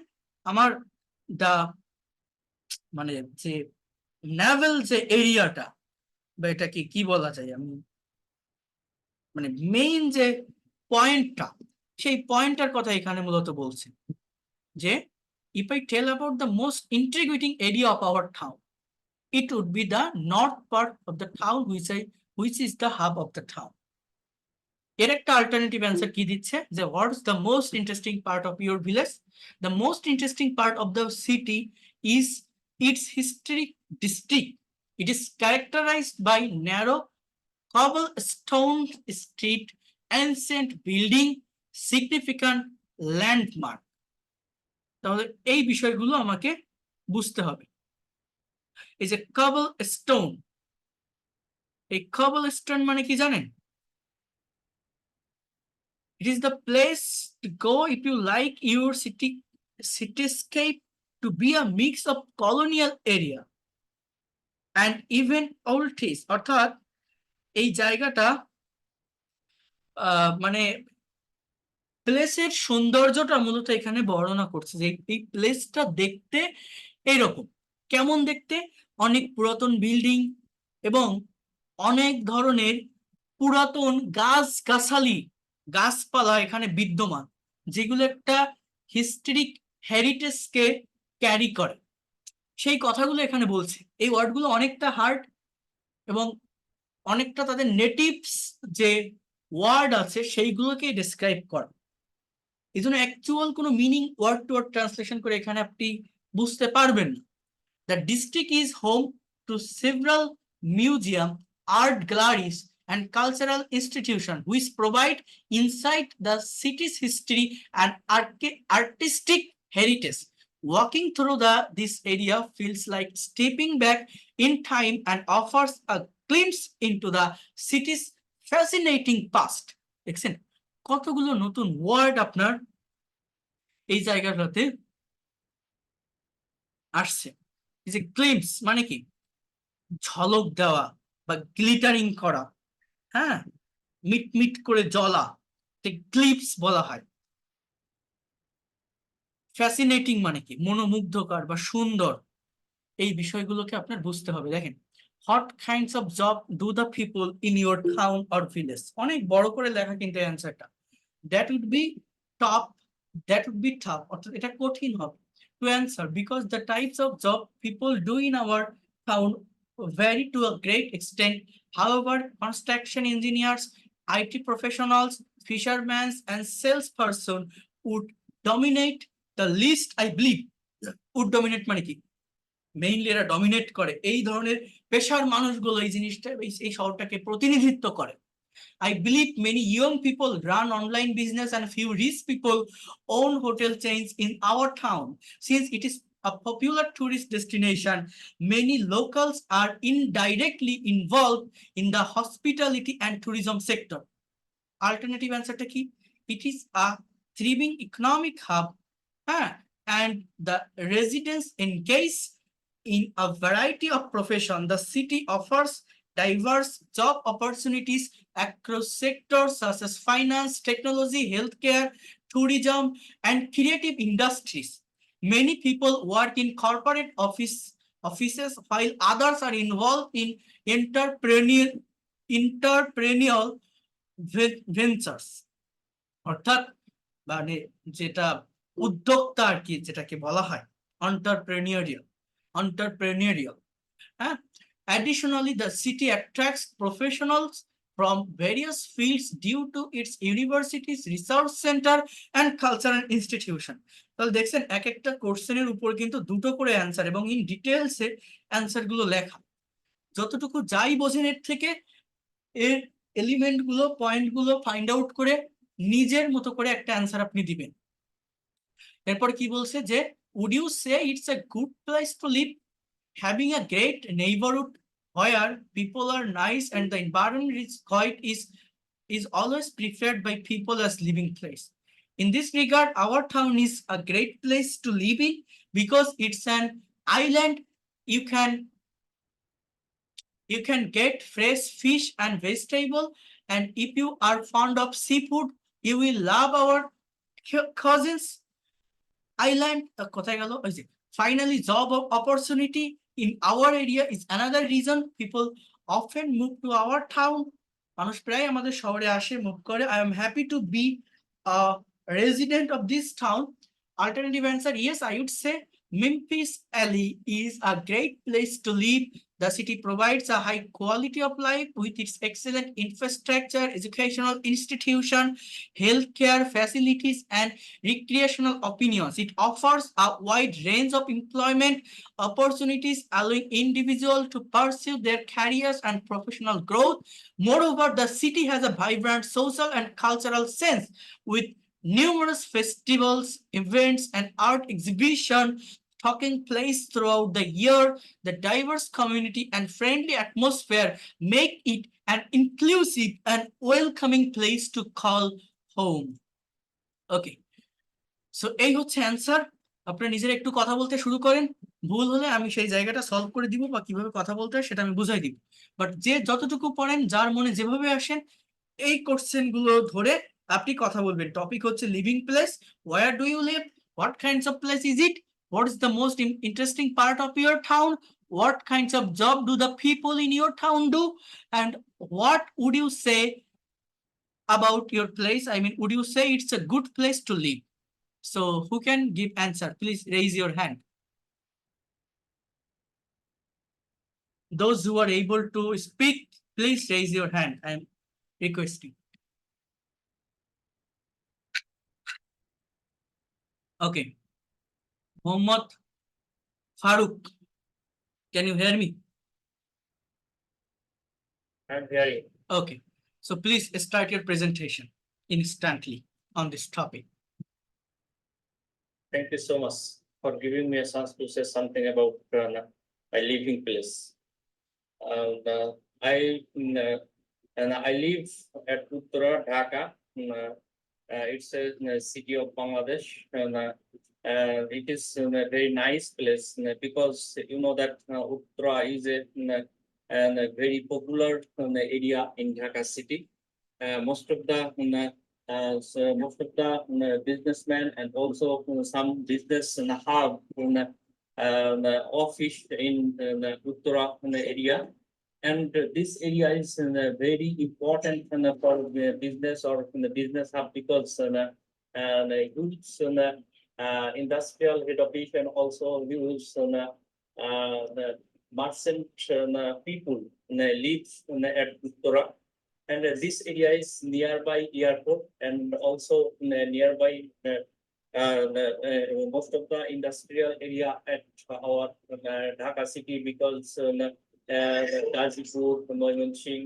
A: আমার দা মানে যে নেভেল যে এরিয়াটা, বা এটাকে কি বলা যায়, আমি মানে মেইন যে পয়েন্টটা, সেই পয়েন্টটার কথা এখানে মূলত বলছে যে if I tell about the most intriguing area of our town, it would be the north part of the town which is the hub of the town. এর একটা অল্টারনেটিভ অ্যান্সার কি দিচ্ছে যে what is the most interesting part of your village? The most interesting part of the city is its historic district. It is characterized by narrow cobblestone street, ancient building, significant landmark. তাহলে এই বিষয়গুলো আমাকে বুঝতে হবে। এই যে cobblestone, এই cobblestone মানে কি জানেন? It is the place to go if you like your cityscape to be a mix of colonial area and even old taste. অর্থাৎ এই জায়গাটা মানে প্লেসের সৌন্দর্যটা মূলত এখানে বর্ণনা করছে, যে এই প্লেসটা দেখতে এইরকম। কেমন দেখতে? অনেক পুরাতন বিল্ডিং এবং অনেক ধরনের পুরাতন গাছগাছালি, গাছপালা এখানে বিদ্যমান, যেগুলো একটা হিস্ট্রিক হেরিটেজকে ক্যারি করে, সেই কথাগুলো এখানে বলছে। এই ওয়ার্ডগুলো অনেকটা হার্ড এবং অনেকটা তাদের নেটিভস যে ওয়ার্ড আছে সেইগুলোকে ডিসক্রাইব করে, এই জন্য অ্যাকচুয়াল কোনো meaning word to word translation করে এখানে আপনি বুঝতে পারবেন না। The district is home to several museums, art galleries, and cultural institutions which provide insight the city's history and artistic heritage. Walking through this area feels like stepping back in time and offers a glimpse into the city's fascinating past. দেখছেন কতগুলো নতুন word আপনার এই জায়গাটাতে আসছে। এই যে glimpse মানে কি, ঝলক দেওয়া বা গ্লিটারিং করা, হ্যাঁ, মিটমিট করে জ্বলা, গ্লিপস বলা হয়। ফ্যাসিনেটিং মানে কি, মনোমুগ্ধকর বা সুন্দর, এই বিষয়গুলোকে আপনার বুঝতে হবে। দেখেন, what kinds of job do the people in your town or village, অনেক বড় করে লেখা কিন্তু অ্যান্সারটা। That would be top, that would be tough, অর্থাৎ এটা কঠিন হবে to answer because the types of job people do in our town vary to a great extent. However, construction engineers, IT professionals, fishermen, and salesperson would dominate the list, I believe. Would dominate মানে কি, mainly এরা dominate করে, এই ধরনের পেশার মানুষগুলো এই জিনিসটা এই শহরটাকে প্রতিনিধিত্ব করে। I believe many young people run online business and few rich people own hotel chains in our town. Since it is a popular tourist destination, many locals are indirectly involved in the hospitality and tourism sector. Alternative answer টা কি? It is a thriving economic hub, and the residents engage in a variety of professions. The city offers diverse job opportunities across sectors such as finance, technology, healthcare, tourism, and creative industries. Many people work in corporate offices while others are involved in entrepreneurial ventures. অর্থাৎ মানে যেটা উদ্যোক্তা আর কি, যেটাকে বলা হয় entrepreneurial, হ্যাঁ। Additionally, the city attracts professionals from various fields due to its universities, research center and cultural institution. তাহলে দেখছেন এক একটা কোশ্চেনের উপর কিন্তু দুটো করে অ্যান্সার এবং ইন ডিটেলসে অ্যান্সার গুলো লেখা। যতটুকু যাই বোঝেন এর থেকে এর এলিমেন্ট গুলো পয়েন্ট গুলো ফাইন্ড আউট করে নিজের মতো করে একটা অ্যান্সার আপনি দিবেন। এরপর কি বলছে যে would you say it's a good place to live, having a great neighborhood where people are nice and the environment is quiet is always preferred by people as living place. In this regard, our town is a great place to live in because it's an island. You can get fresh fish and vegetable, and if you are fond of seafood, you will love our cousins island. Finally, job opportunity in our area is another reason people often move to our town. মানুষ প্রায় আমাদের শহরে আসে, move করে। I am happy to be a resident of this town. Alternative answer, yes, I would say Memphis Alley is a great place to live. The city provides a high quality of life with its excellent infrastructure, educational institution, healthcare facilities, and recreational opinions. It offers a wide range of employment opportunities, allowing individuals to pursue their careers and professional growth. Moreover, the city has a vibrant social and cultural sense with numerous festivals, events, and art exhibitions taking place throughout the year. The diverse community and friendly atmosphere make it an inclusive and welcoming place to call home. Okay, so এই হচ্ছে answer. আপনারা নিজেরা একটু কথা বলতে শুরু করেন, ভুল হলে আমি সেই জায়গাটা সলভ করে দিব বা কিভাবে কথা বলতে হয় সেটা আমি বুঝাই দিব। বাট যে যতটুকু পড়েন, যার মনে যেভাবে আসেন, এই কোশ্চেন গুলো ধরে আপনি কথা বলবেন। টপিক হচ্ছে living place, where do you live, what kinds of place is it, what is the most interesting part of your town, what kinds of job do the people in your town do, and what would you say about your place? I mean, would you say it's a good place to live? So who can give answer? Please raise your hand. Those who are able to speak, please raise your hand. I am requesting. Okay, Mohammad Farooq, can you hear me?
B: I'm hearing.
A: Okay, so please start your presentation instantly on this topic.
B: Thank you so much for giving me a chance to say something about my living place. And I live at Uttara, Dhaka. It's a city of Bangladesh, and it is a very nice place because you know that Uttara is a very popular area in Dhaka city. Most of the businessmen and also some business have office in the Uttara area, and this area is very important for the business or the business hub because the huge industrial head office and also huge the merchant people live at Uttara. And this area is nearby airport and also nearby most of the industrial area at our Dhaka city because Gazipur, Moymanching,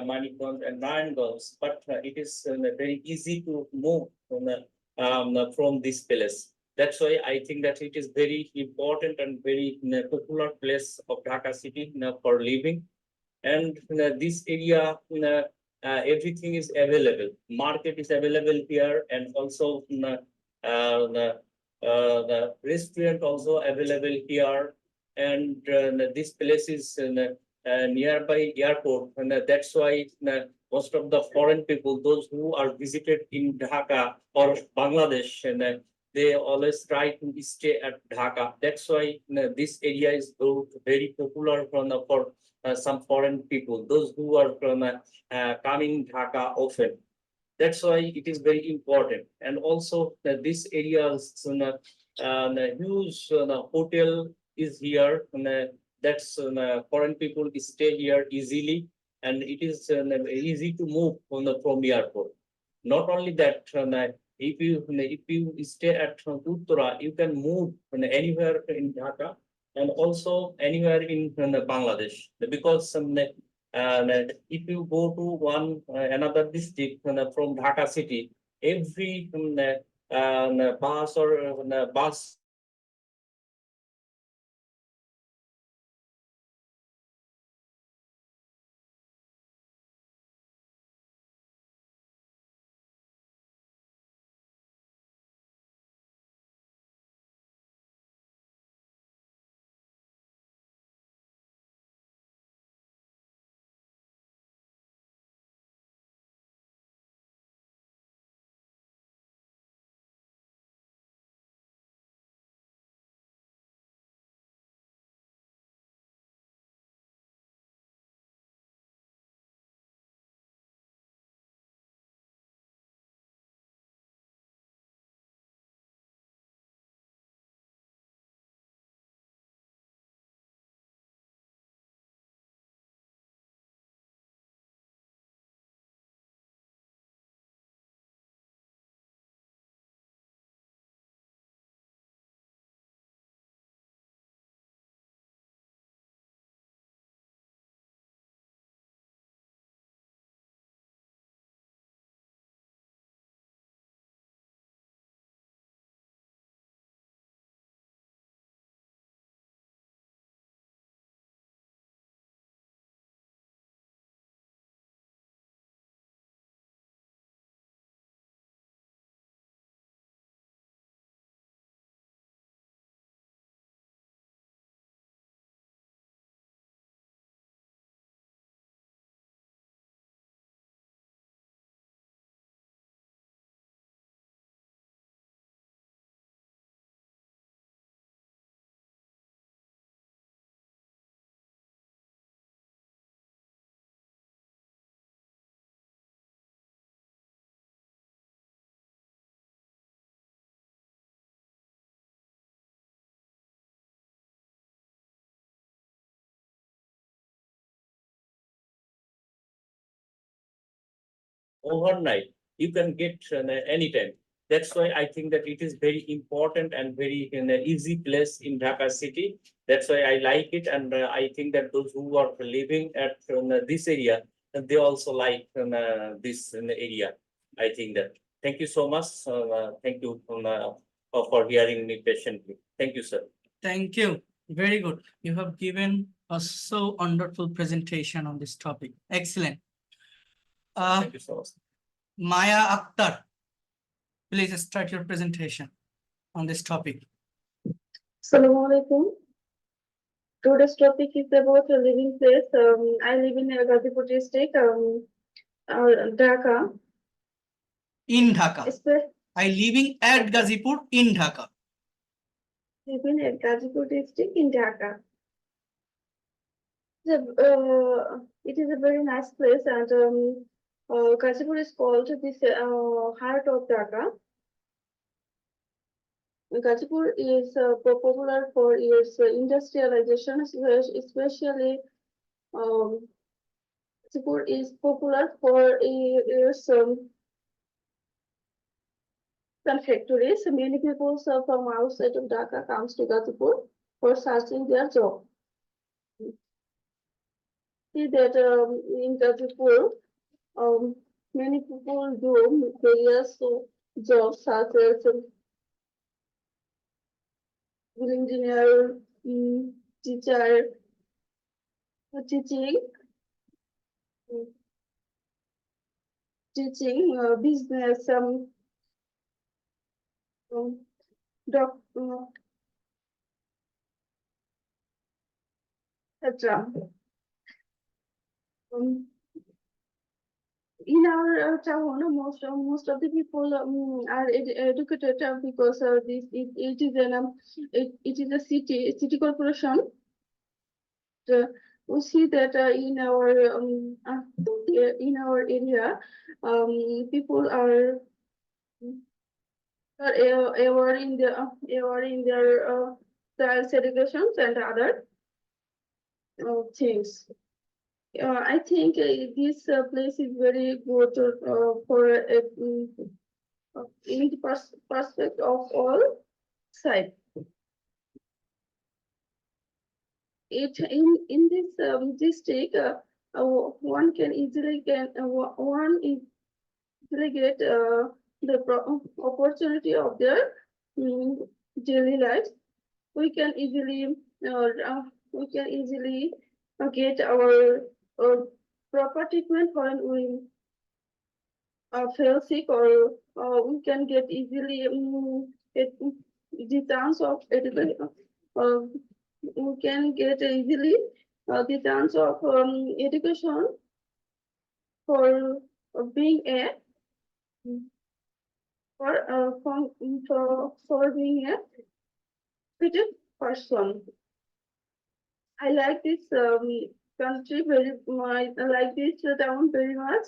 B: Manikganj and Narayanganj. But it is very easy to move from this place. That's why I think that it is very important and very popular place of Dhaka city for living. And this area everything is available, market is available here, and also the restaurant also available here, and this place is nearby airport, and that's why most of the foreign people, those who are visited in Dhaka or Bangladesh, and they always try to stay at Dhaka. That's why this area is very popular for some foreign people, those who are from coming Dhaka often. That's why it is very important. And also this area is huge hotel is here, that's foreign people stay here easily. and it is easy to move from airport. Not only that, if you stay at Uttara, you can move anywhere in Dhaka and also anywhere in Bangladesh. Because if you go to one another district from Dhaka city, every bus or bus overnight. You can get anytime. That's why I think that it is very important and very easy place in Dhaka city. That's why I like it, and I think that those who are living at this area, they also like this area. I think that. Thank you so much. Thank you for hearing me patiently. Thank you, sir.
A: Thank you. Very good. You have given a so wonderful presentation on this topic. Excellent.
B: Thank you so much.
A: Maya Akhtar, please start your presentation on this topic.
C: Assalamu alaikum. Today's topic is about a living place. I live in Gazipur district, Dhaka.
A: In Dhaka.
C: Espe-
A: I living at Gazipur in Dhaka.
C: Living at Gazipur district in Dhaka. It is a very nice place, and Gazipur is called the heart of Dhaka. Gazipur is popular for its industrialization, especially Gazipur is popular for its factories. Many people from outside of Dhaka comes to Gazipur for searching their job. See that in Gazipur, many people do various jobs such as civil engineer, teacher, teaching, business, doc, etc. In our town, most of the people are educated because it is a city corporation. We see that in our area, people are aware in their child educations and other things. I think this place is very good for in the perspective of all sides. In this district, one can easily get the opportunity of their daily life. We can easily get our proper treatment when we feel sick, or we can get easily get the chance of education. We can get easily the chance of education for being a for being a fit person. I like this country very much. I like this town very much.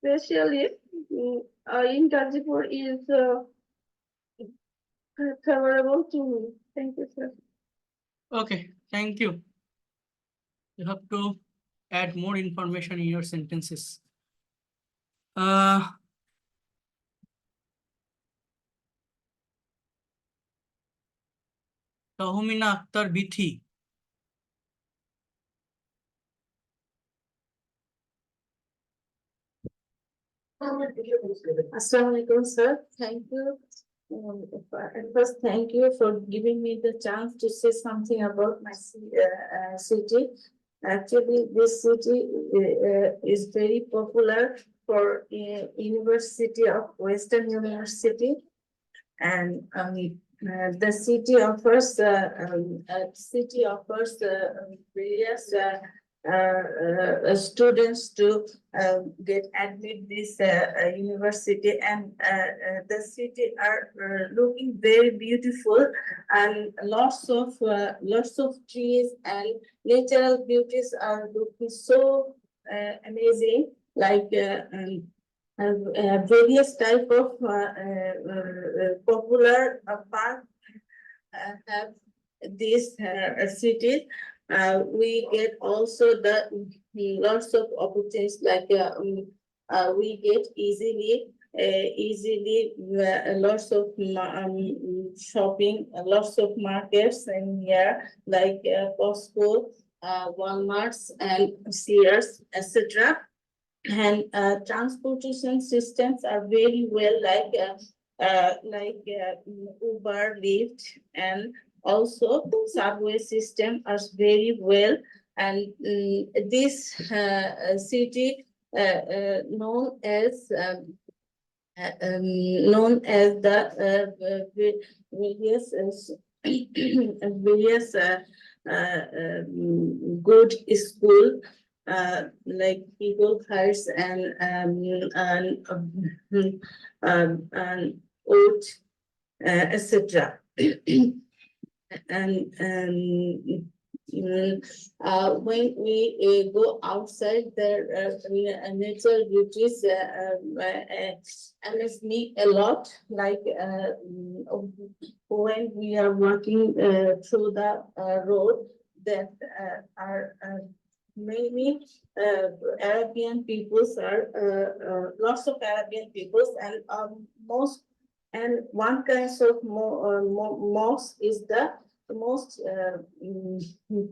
C: Especially in Gazipur is favorable to me. Thank you, sir.
A: Okay, thank you. You have to add more information in your sentences. Tahmina Akter Bithi.
D: Assalamualaikum, sir. Thank you. First, thank you for giving me the chance to say something about my city. Actually, this city is very popular for University of Western University, and the city offers various students to get admit this university, and the city are looking very beautiful, and lots of trees and natural beauties are looking so amazing, like various type of popular park have these cities. We get also the lots of opportunities, like we get easily lots of shopping, lots of markets in here, like Costco, Walmarts, and Sears, etc. And transportation systems are very well, like Uber, Lyft, and also subway system are very well. And this city known as the various good school, like Eagle Heights and Oat, etc. And when we go outside, the natural beauties amaze me a lot, like when we are walking through the road that are many Arabian peoples, are lots of Arabian peoples, and one kind of mosque is the most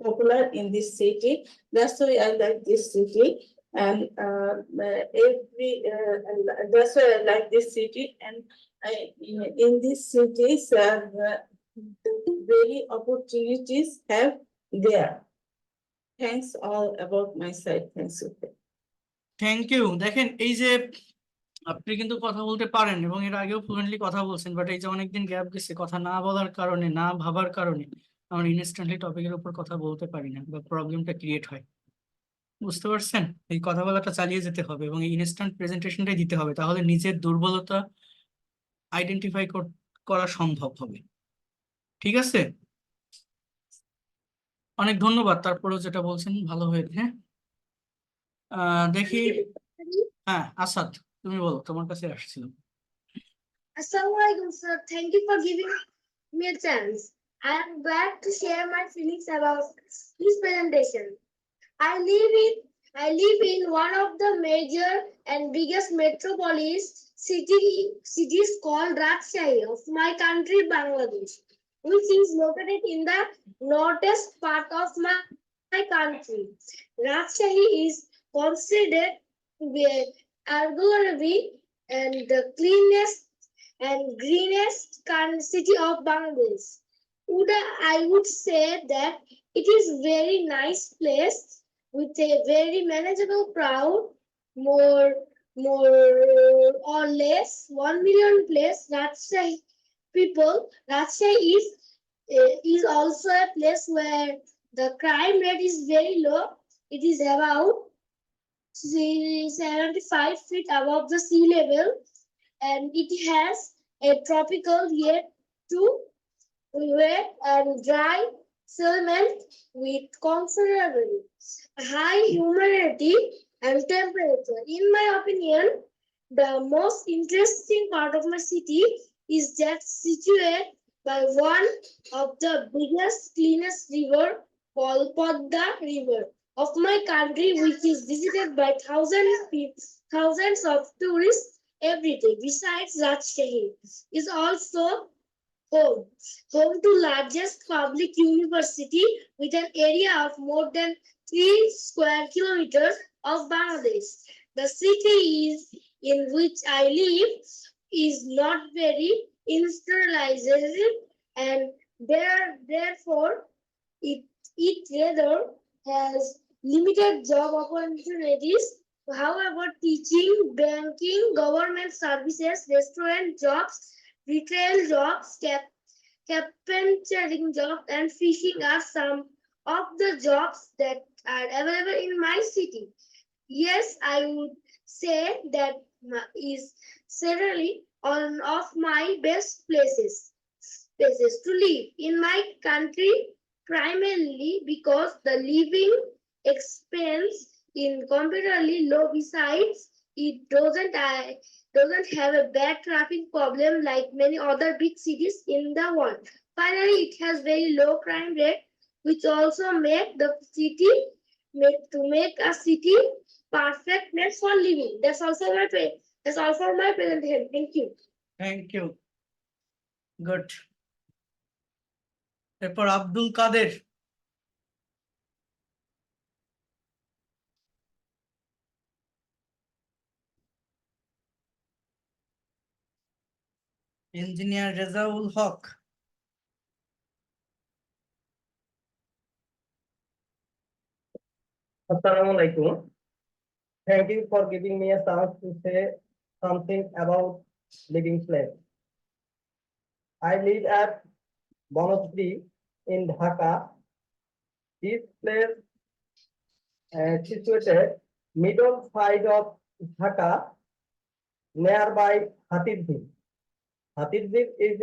D: popular in this city. That's why I like this city, and that's why I like this city. And in these cities, very opportunities have there. Thanks all about my side. Thanks.
A: Thank you. দেখেন, এই যে আপনি কিন্তু কথা বলতে পারেন এবং এর আগেও ফ্লুয়েন্টলি কথা বলছেন, বাট এই যে অনেকদিন গ্যাপ গেছে, কথা না বলার কারণে, না ভাবার কারণে আমরা ইনস্ট্যান্টলি টপিকের উপর কথা বলতে পারি না, বা প্রবলেমটা ক্রিয়েট হয়। বুঝতে পারছেন? এই কথা বলাটা চালিয়ে যেতে হবে এবং এই ইনস্ট্যান্ট প্রেজেন্টেশনটাই দিতে হবে, তাহলে নিজের দুর্বলতা আইডেন্টিফাই করা সম্ভব হবে। ঠিক আছে, অনেক ধন্যবাদ। তারপরেও যেটা বলছেন ভালো হয়েছে। হ্যাঁ, দেখি। হ্যাঁ, আসাদ, তুমি বলো, তোমার কাছে আসছিলাম।
E: Assalamualaikum, sir. Thank you for giving me a chance. I am glad to share my feelings about this presentation. I live in one of the major and biggest metropolis cities called Rajshahi of my country, Bangladesh, which is located in the northeast part of my country. Rajshahi is considered to be arguably and the cleanest and greenest city of Bangladesh. I would say that it is very nice place with a very manageable crowd, more or less 1 million place. Rajshahi people. Rajshahi is also a place where the crime rate is very low. It is about 75 feet above the sea level, and it has a tropical yet to wet and dry climate with considerably high humidity and temperature. In my opinion, the most interesting part of my city is that situated by one of the biggest, cleanest river called Podda River of my country, which is visited by thousands of tourists every day. Besides, Rajshahi is also home, home to largest public university with an area of more than 3 square kilometers of Bangladesh. The city in which I live is not very industrialized, and therefore it rather has limited job opportunities. However, teaching, banking, government services, restaurant jobs, retail jobs, carpentering jobs, and fishing are some of the jobs that are available in my city. Yes, I would say that is certainly one of my best places to live in my country, primarily because the living expense in comparatively low. Besides, it doesn't have a bad traffic problem like many other big cities in the world. Finally, it has very low crime rate, which also make a city perfect place for living. That's all for my presentation. Thank you.
A: Thank you, good. এরপর Abdul Kader. Engineer Rezaul Haque.
F: Assalamualaikum. Thank you for giving me a chance to say something about living place. I live at Bonotri in Dhaka. This place situated middle side of Dhaka, nearby Hatidjib. Hatidjib is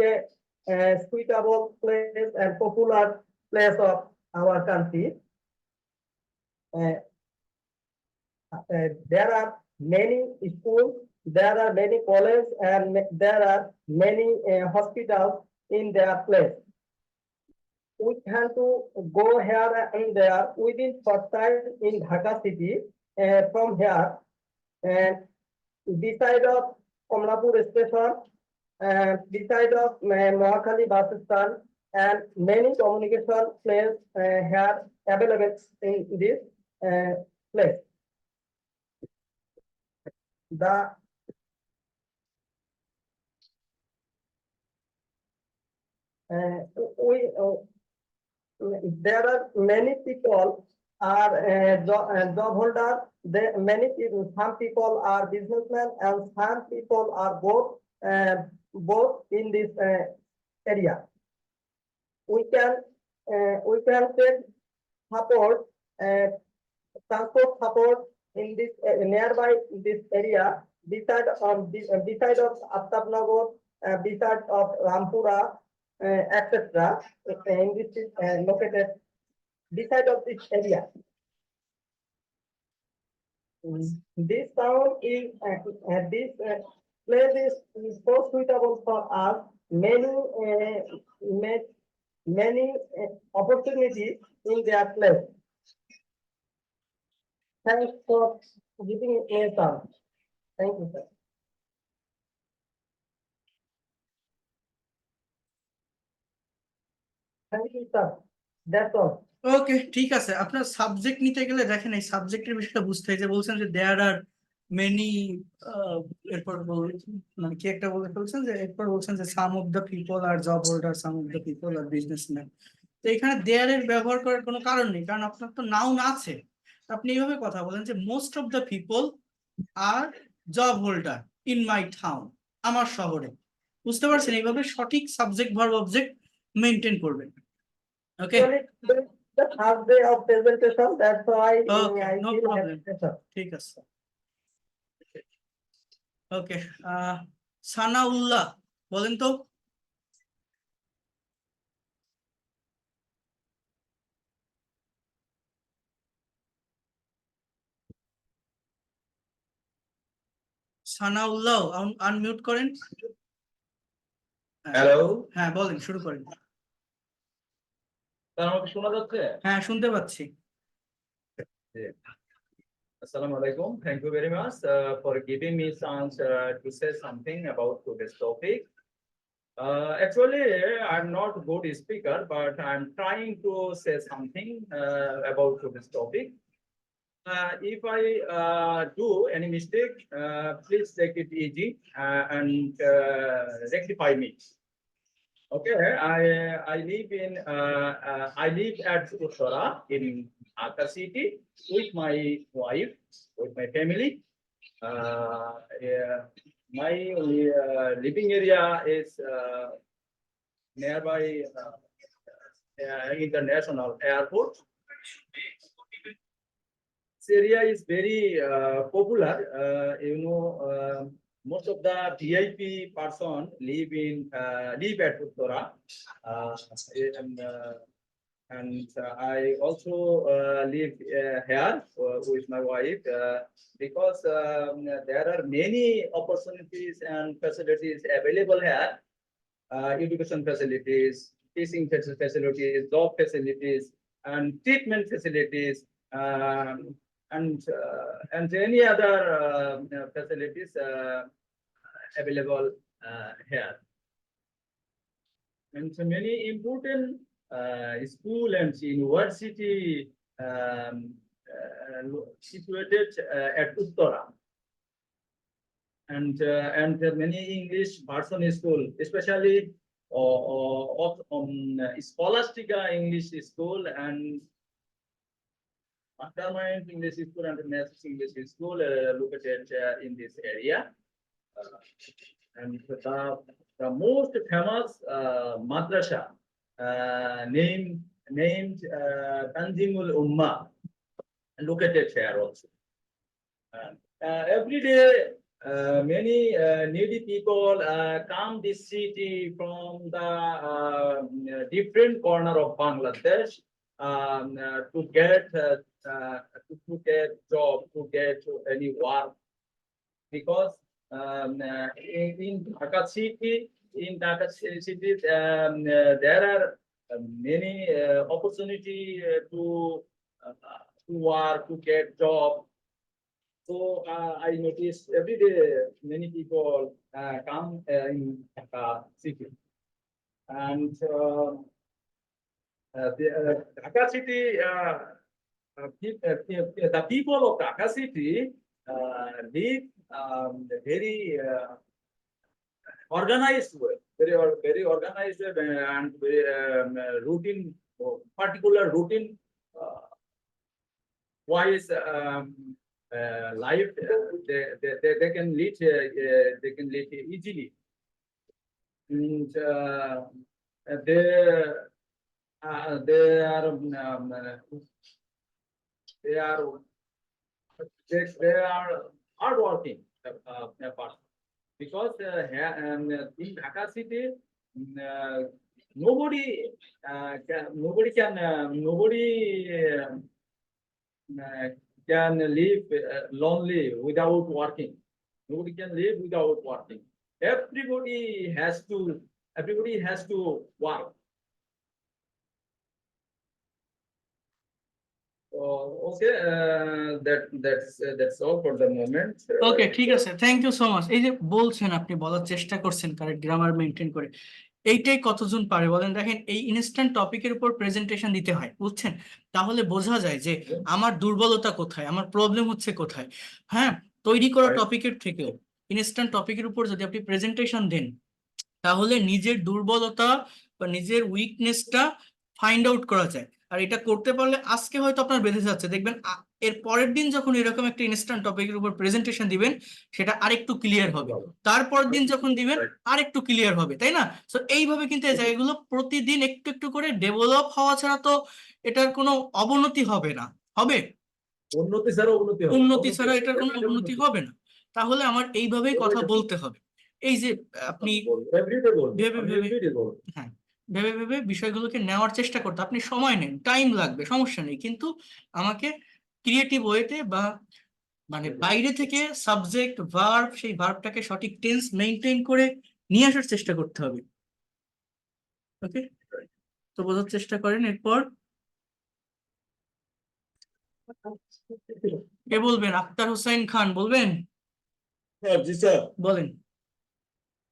F: a suitable place and popular place of our country. There are many schools, there are many colleges, and there are many hospitals in their place. We have to go here and there within short time in Dhaka city. From here, and beside of Komlapur station, beside of Noakhali bus stand, and many communication place here available in this place. There are many people are job holder. Some people are businessmen, and some people are both in this area. We can take support, transport support in this nearby this area, beside of Aftabnagar, beside of Rampura, etc. In this is located beside of this area. This town is this place is so suitable for us. Many opportunities in their place. Thanks for giving me a chance. Thank you, sir. Thank you, sir. That's all.
A: ওকে, ঠিক আছে। আপনার subject নিতে গেলে দেখেন এই সাবজেক্টের বিষয়টা বুঝতে হয়, যে বলছেন যে দেয়ার আর মেনি, এরপর মানে কি একটা বলে ফেলছেন, যে এরপর বলছেন যে some of the people are job holder, some of the people are businessman. তো এখানে দেয়ার এর ব্যবহার করার কোনো কারণ নেই, কারণ আপনার তো নাউন আছে। আপনি এইভাবে কথা বলেন যে most of the people are job holder in my town, আমার শহরে। বুঝতে পারছেন? এইভাবে সঠিক সাবজেক্ট ভার্ব অবজেক্ট মেনটেন করবেন। ওকে,
F: Actually, this is the first day of presentation, that's why
A: Okay,
F: I
A: no
F: feel
A: problem.
F: hesitation.
A: ঠিক আছে। ওকে, সানাউল্লাহ বলেন তো। সানাউল্লাহ আনমিউট করেন।
G: হ্যালো,
A: হ্যাঁ বলেন, শুরু করেন।
G: স্যার আমাকে শোনা যাচ্ছে?
A: হ্যাঁ শুনতে পাচ্ছি।
G: Assalamu alaikum. Thank you very much for giving me chance to say something about today's topic. Actually, I'm not a good speaker, but I'm trying to say something about today's topic. If I do any mistake, please take it easy and rectify me. Okay, I live at Uttara in Dhaka city with my wife, with my family. Yeah, my living area is nearby international airport. This area is very popular. Most of the VIP person live at Uttara, and I also live here with my wife because there are many opportunities and facilities available here. Education facilities, teaching facilities, job facilities, and treatment facilities, and any other facilities available here. And so many important school and university situated at Uttara. And there are many English version school, especially of Scholastica English School and Mastermind English School and Nurses English School located in this area. And the most famous madrasa named Tanzimul Ummah located here also. Every day, many needy people come this city from the different corner of Bangladesh to get job, to get any work, because in Dhaka city, there are many opportunity to work, to get job. So I notice every day many people come in Dhaka city, and the Dhaka city, the people of Dhaka city live very organized way, very organized and very routine, particular routine wise life. They can lead easily, and they are hardworking person, because in Dhaka city nobody can live lonely without working. Nobody can live without working. Everybody has to work. Okay, that's all for the moment.
A: ওকে, ঠিক আছে, thank you so much. এই যে বলছেন, আপনি বলার চেষ্টা করছেন correct grammar maintain করে, এইটাই কতজন পারে বলেন? দেখেন, এই ইনস্ট্যান্ট টপিকের উপর প্রেজেন্টেশন দিতে হয়, বুঝছেন? তাহলে বোঝা যায় যে আমার দুর্বলতা কোথায়, আমার প্রবলেম হচ্ছে কোথায়। হ্যাঁ, তৈরি করা
G: Right.
A: টপিকের থেকেও ইনস্ট্যান্ট টপিকের উপর যদি আপনি প্রেজেন্টেশন দেন, তাহলে নিজের দুর্বলতা বা নিজের উইকনেসটা ফাইন্ড আউট করা যায়। আর এটা করতে পারলে আজকে হয়তো আপনার বেঁধে যাচ্ছে, দেখবেন এর পরের দিন যখন এরকম একটা ইনস্ট্যান্ট টপিকের উপর প্রেজেন্টেশন দিবেন, সেটা আরেকটু ক্লিয়ার হবে। তারপরের দিন যখন দিবেন, আরেকটু ক্লিয়ার হবে, তাই না? তো এইভাবে কিন্তু এই জায়গাগুলো প্রতিদিন একটু একটু করে ডেভেলপ হওয়া ছাড়া তো এটার কোনো অবনতি হবে না। হবে?
G: উন্নতি ছাড়া অবনতি হবে।
A: উন্নতি ছাড়া এটার কোনো অবনতি হবে না। তাহলে আমার এইভাবেই কথা বলতে হবে। এই যে আপনি
G: এভরিডে বলবো,
A: ভেবে
G: আমি
A: ভেবে
G: everyday বলবো।
A: হ্যাঁ, ভেবে ভেবে বিষয়গুলোকে নেওয়ার চেষ্টা করতে, আপনি সময় নেন, টাইম লাগবে, সমস্যা নেই, কিন্তু আমাকে ক্রিয়েটিভ ওয়েতে বা মানে বাইরে থেকে সাবজেক্ট ভার্ব, সেই ভার্বটাকে সঠিক টেন্স মেনটেন করে নিয়ে আসার চেষ্টা করতে হবে। ওকে, তো বোঝার চেষ্টা করেন। এরপর কে বলবেন? আক্তার হোসেন খান বলবেন,
H: স্যার, জি স্যার।
A: বলেন।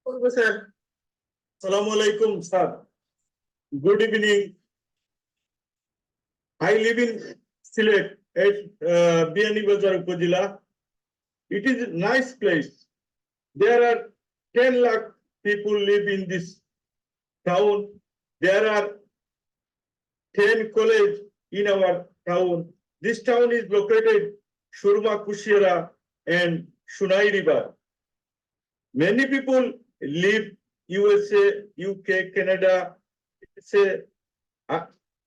H: বলবো স্যার। সালামু আলাইকুম sir. Good evening. I live in Sylhet at Biyanibazar Upazila. It is a nice place. There are 10 lakh people live in this town. There are 10 college in our town. This town is located Surma Kushiera and Shunai River. Many people live USA, UK, Canada, say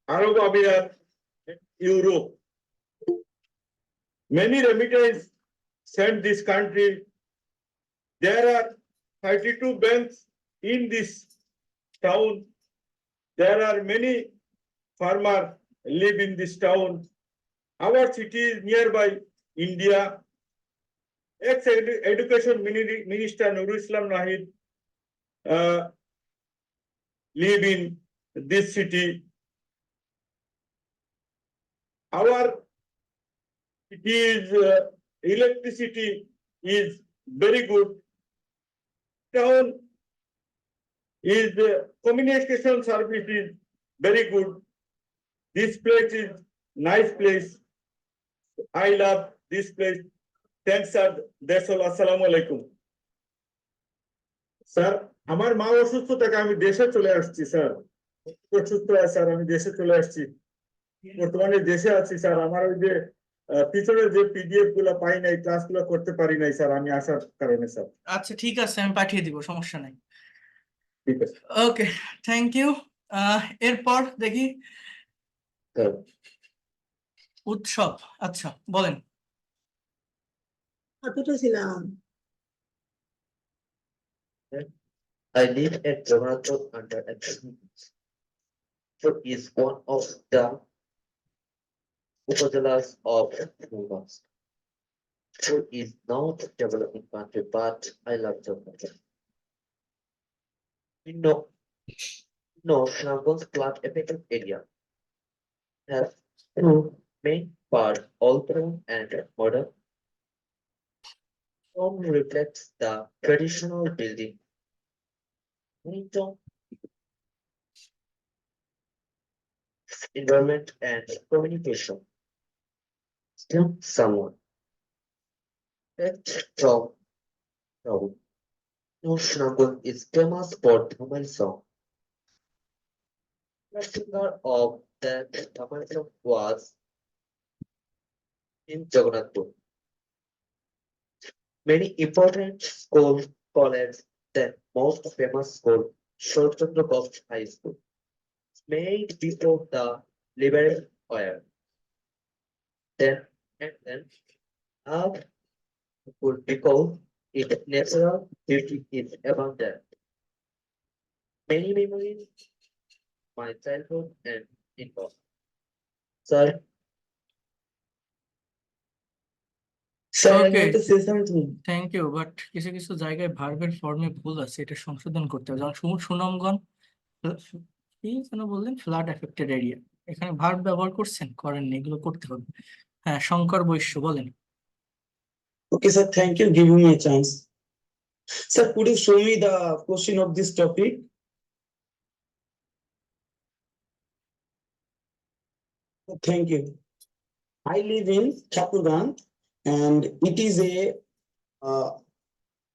H: Arab Emirates, Europe. Many remittances sent this country. There are 32 banks in this town. There are many farmers live in this town. Our city is nearby India. Ex-Education Minister Nurul Islam Nahid live in this city. Our city is electricity is very good. Town is communication service is very good. This place is nice place. I love this place. Thanks, sir. That's all. Assalamu alaikum. Sir, আমার মা অসুস্থ থেকে আমি দেশে চলে আসছি sir. অসুস্থ আছে স্যার, আমি দেশে চলে আসছি। বর্তমানে দেশে আছি স্যার। আমার ওই যে পিছনের যে পিডিএফ গুলা পাই নাই, ক্লাস গুলো করতে পারি নাই স্যার, আমি আসার কারণে স্যার।
A: আচ্ছা, ঠিক আছে, আমি পাঠিয়ে দিব, সমস্যা নাই।
H: ঠিক আছে।
A: ওকে, থ্যাংক ইউ। এরপর দেখি উৎসব। আচ্ছা, বলেন।
I: I live at Jagannath under It is one of the upazilas of Mumbai. It is not a developing country, but I love Jagannath. No, Nagons flood affected area has two main parts, old town and modern. Home reflects the traditional building. Town environment and communication. Still someone. From Noshnagun is famous for Tamil song. The singer of that Tamil song was in Jagannath. Many important schools, colleges, the most famous school, Shortchandra Ghosh High School, made before the liberal era. Then could because its natural beauty is abundant. Many memories, my childhood and info. Sir. Sir, I
A: Okay.
I: want to say something.
A: Thank you, but কিছু কিছু জায়গায় ভার্বের ফর্মে ভুল আছে, এটা সংশোধন করতে হবে। যেমন সুনামগঞ্জ, কি যেন বললেন, ফ্লাড এফেক্টেড এরিয়া, এখানে ভার্ব ব্যবহার করছেন, করেননি, এগুলো করতে হবে। হ্যাঁ, শঙ্কর বৈশ্য বলেন।
J: Okay, sir, thank you giving me a chance. Sir, could you show me the question of this topic? Thank you. I live in Chapuran and uh,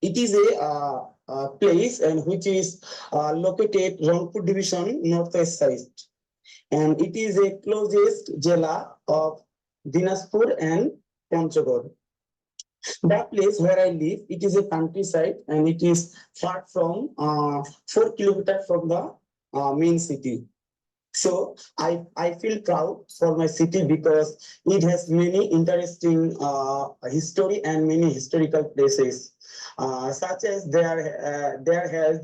J: it is a place and which is located Rangpur division northwest side. And it is a closest jela of Dinaspur and Panchagod. That place where I live, it is a countryside and it is far from 4 kilometers from the main city. So I feel proud for my city because it has many interesting history and many historical places. Such as there is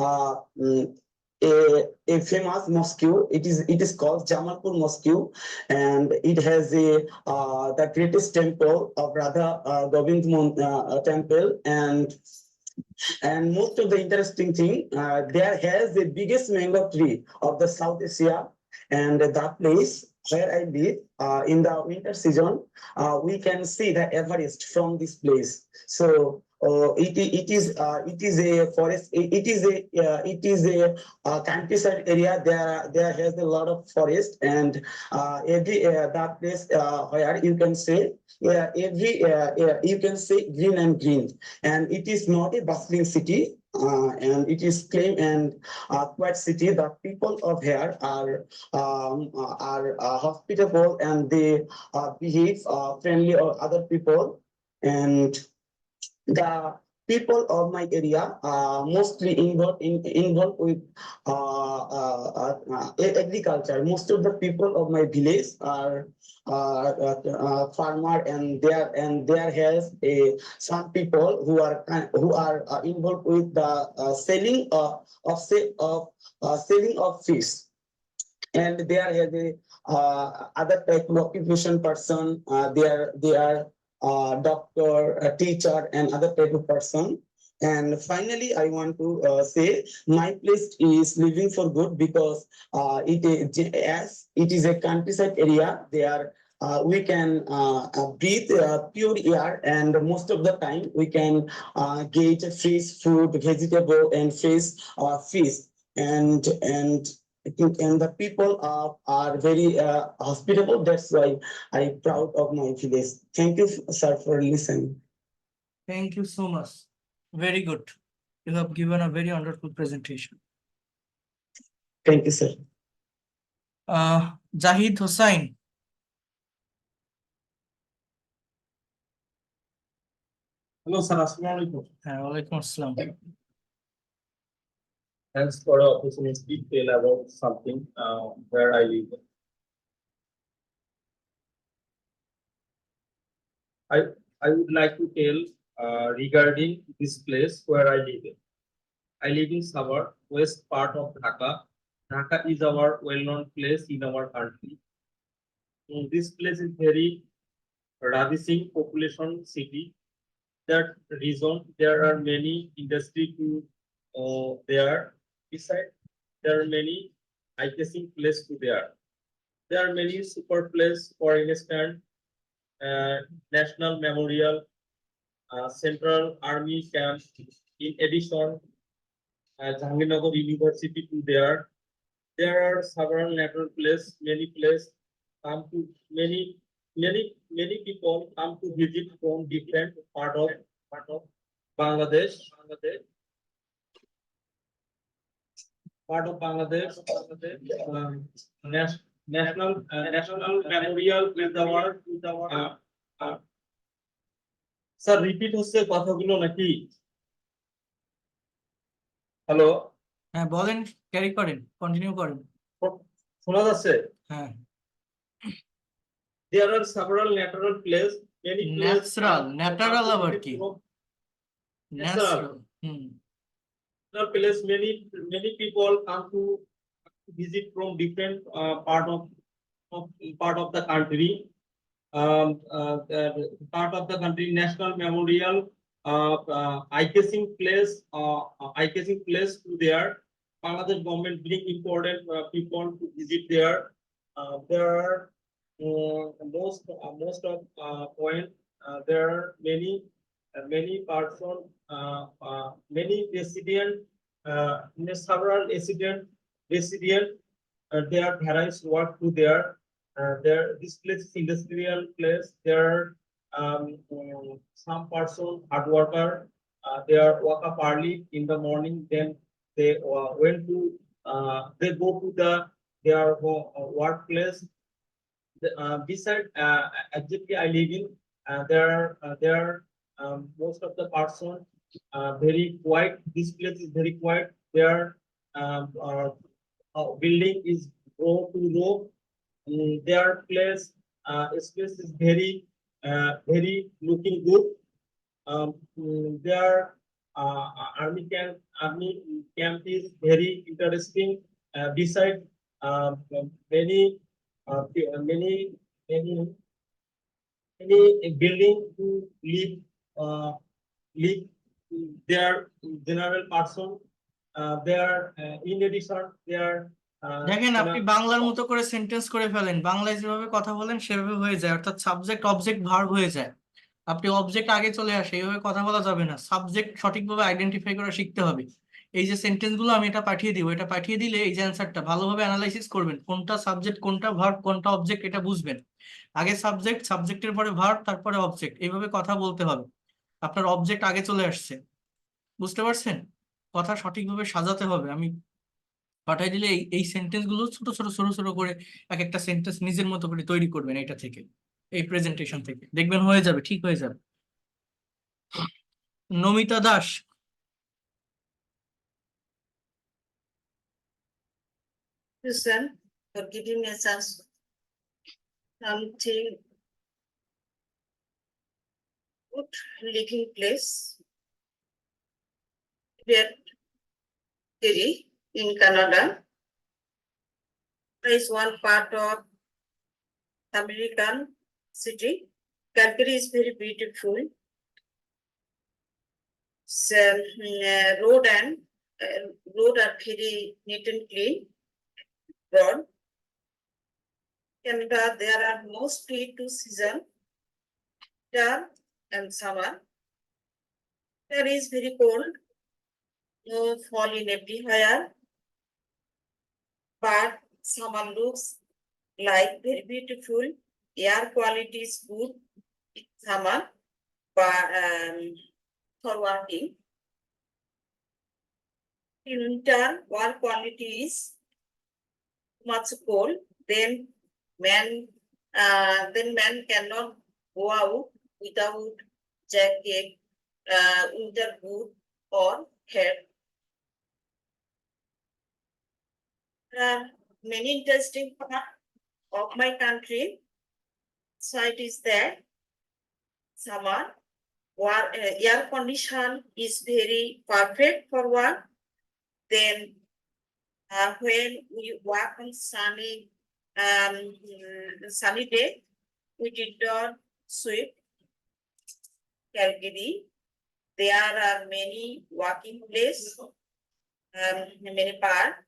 J: uh, mm, a famous mosque. It is called Jamalpur Mosque, and it has the greatest temple of Radha Govind temple, and most of the interesting thing, there has the biggest mango tree of the South Asia, and that place where I live, in the winter season, we can see the Everest from this place. So it is a forest. It is a countryside area. There has a lot of forest, and every that place where you can say you can say green and green, and it is not a bustling city, and it is clean and quiet city. The people of here are hospitable, and they behave friendly or other people, and the people of my area mostly involved with agriculture. Most of the people of my village are farmer, and there has some people who are involved with the selling of fish, and there has a other type of occupation person. They are doctor, a teacher, and other type of person. And finally, I want to say my place is living for good because as it is a countryside area. There we can breathe pure air, and most of the time we can get fresh food, vegetable, and fresh fish, and I think, and the people are very hospitable. That's why I'm proud of my village. Thank you, sir, for listening.
A: Thank you so much. Very good. You have given a very wonderful presentation.
J: Thank you, sir.
A: Zahid Hossain.
K: Hello, sir. Assalamualaikum.
A: Walaikum assalam.
K: Thanks for the opportunity to tell about something where I live. I would like to tell regarding this place where I live. I live in Savar, west part of Dhaka. Dhaka is our well-known place in our country. This place is very ravishing population city. That reason there are many industry to there. Besides, there are many eye-catching places to there. There are many super places, for instance, National Memorial, Central Army Camp. In addition, Jahangirnagar University to there. There are several natural places. Many places come to many people come to visit from different part of Bangladesh. National Memorial is our sir, repeat হচ্ছে কথাগুলো নাকি? Hello,
A: হ্যাঁ বলেন, carry করেন, continue করেন।
K: শোনা যাচ্ছে?
A: হ্যাঁ।
K: There are several natural places.
A: Natural আবার কি? Natural.
K: Place many people come to visit from different part of the country. Part of the country, National Memorial, eye-catching place to there. Bangladesh government bring important people to visit there. There are most of point. There are many person, many resident, several resident. There are various work to there. There this place is industrial place. There are some person hard worker. They are wake up early in the morning. Then they went to they go to their workplace. Beside exactly I live in, there are most of the person very quiet. This place is very quiet. Their building is row to row. Their place space is very looking good. Their army camp is very interesting. Beside many many building to live their general person. Their in addition their
A: দেখেন আপনি বাংলার মতো করে sentence করে ফেলেন, বাংলায় যেভাবে কথা বলেন সেভাবে হয়ে যায়, অর্থাৎ সাবজেক্ট অবজেক্ট ভার্ব হয়ে যায়। আপনি অবজেক্ট আগে চলে আসে, এইভাবে কথা বলা যাবে না, সাবজেক্ট সঠিকভাবে আইডেন্টিফাই করা শিখতে হবে। এই যে সেন্টেন্স গুলো আমি এটা পাঠিয়ে দিব, এটা পাঠিয়ে দিলে এই যে অ্যান্সারটা ভালোভাবে অ্যানালাইসিস করবেন, কোনটা সাবজেক্ট কোনটা ভার্ব কোনটা অবজেক্ট এটা বুঝবেন। আগে সাবজেক্ট, সাবজেক্টের পরে ভার্ব, তারপরে অবজেক্ট, এইভাবে কথা বলতে হবে। আপনার অবজেক্ট আগে চলে আসছে, বুঝতে পারছেন? কথা সঠিকভাবে সাজাতে হবে। আমি পাঠাই দিলে এই সেন্টেন্স গুলো ছোট ছোট ছোট ছোট করে এক একটা সেন্টেন্স নিজের মতো করে তৈরি করবেন, এটা থেকে, এই প্রেজেন্টেশন থেকে, দেখবেন হয়ে যাবে, ঠিক হয়ে যাবে। Namita Das.
D: Listen, for giving me a chance. Something good living place. Calgary in Canada. There is one part of American city. Calgary is very beautiful. So, road are very neat and clean. Broad. Canada, there are mostly two seasons, winter and summer. There is very cold, no fall in everywhere, but summer looks like very beautiful. Air quality is good in summer, but for working. In winter, air quality is much cold. Then man cannot go out without jacket, winter boot or hat. There are many interesting parts of my country. So it is that summer air condition is very perfect for work. Then when we work on sunny day, we did not sweep Calgary. There are many working places, many parts.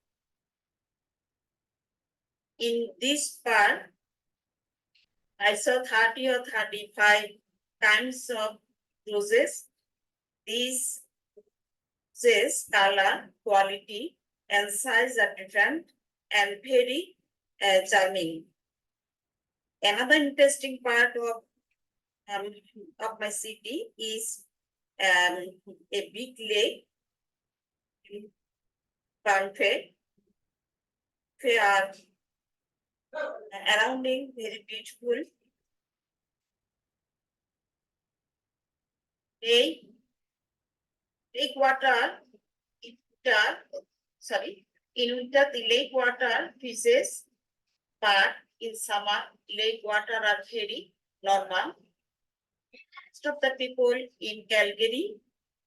D: In this part, I saw 30 or 35 kinds of roses. These roses color, quality, and size are different and very charming. Another interesting part of my city is a big lake, Banffet, where surrounding very beautiful. Lake water, in winter the lake water freezes, but in summer lake water are very normal. Most of the people in Calgary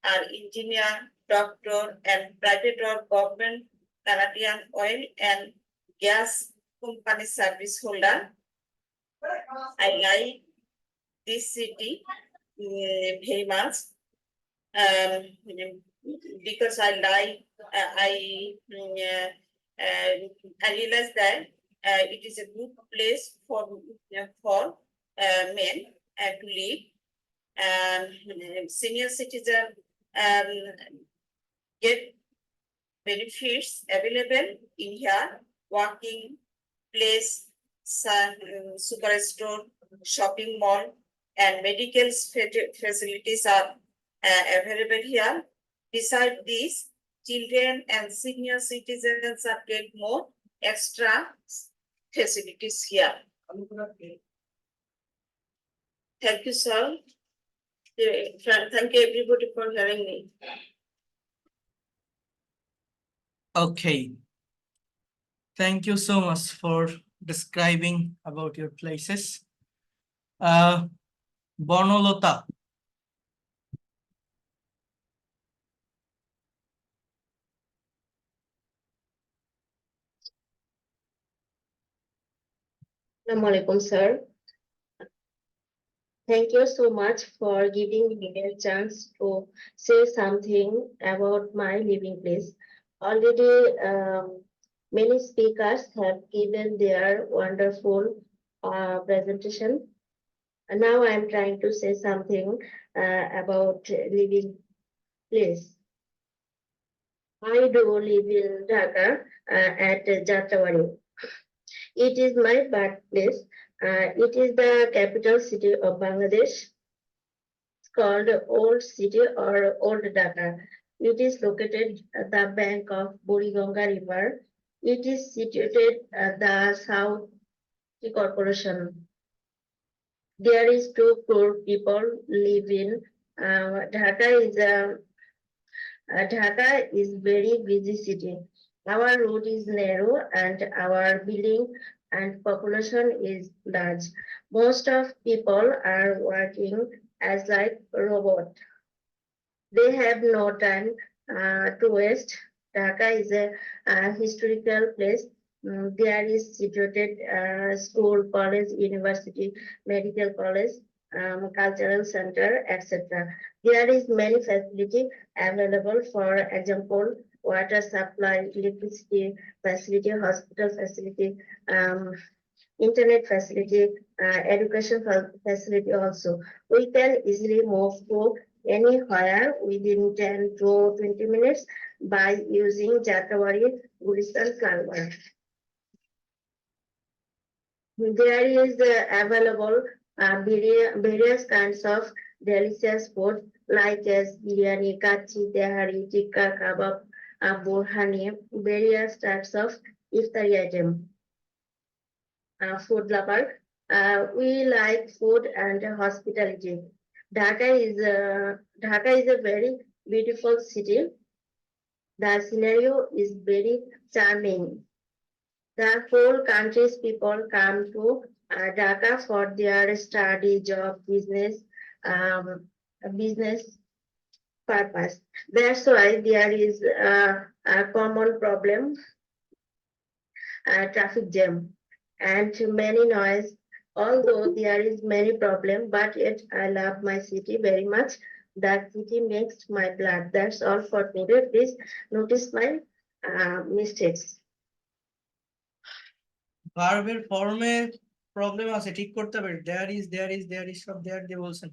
D: are engineer, doctor, and private or government Canadian oil and gas company service holder. I like this city very much. because I like, I realized that it is a good place for men to live. And senior citizen get benefits available in here, working place, superstore, shopping mall, and medical facilities are available here. Besides this, children and senior citizens are get more extra facilities here. Thank you, sir. Thank you, everybody, for having me.
A: Okay. Thank you so much for describing about your places. Bonolota.
C: Assalamualaikum, sir. Thank you so much for giving me a chance to say something about my living place. Already, many speakers have given their wonderful presentation. And now I'm trying to say something about living place. I do live in Dhaka at Jatawari. It is my birthplace. It is the capital city of Bangladesh. It's called Old City or Old Dhaka. It is located at the bank of Buriganga River. It is situated at the South Corporation. There is 2 crore people live in Dhaka. Dhaka is very busy city. Our road is narrow and our building and population is large. Most of people are working as like robot. They have no time to waste. Dhaka is a historical place. There is situated school, college, university, medical college, cultural center, etc. There is many facility available, for example, water supply, electricity facility, hospital facility, internet facility, education facility also. We can easily move to anywhere within 10 to 20 minutes by using Jatawari Gulistan Flyover. There is available various kinds of delicious food like as biryani, kachi, tehari, tikka, kebab, burhani, various types of iftari item. Food lover. We like food and hospitality. Dhaka is a very beautiful city. The scenario is very charming. The whole country's people come to Dhaka for their study, job, business purpose. That's why there is a common problem, traffic jam and many noise. Although there is many problem, but yet I love my city very much. That city makes my blood. That's all for today. Please notice my mistakes.
A: ভার্বের ফর্মে problem আছে, ঠিক করতে হবে। There is সব দেয়ার দিয়ে বলছেন।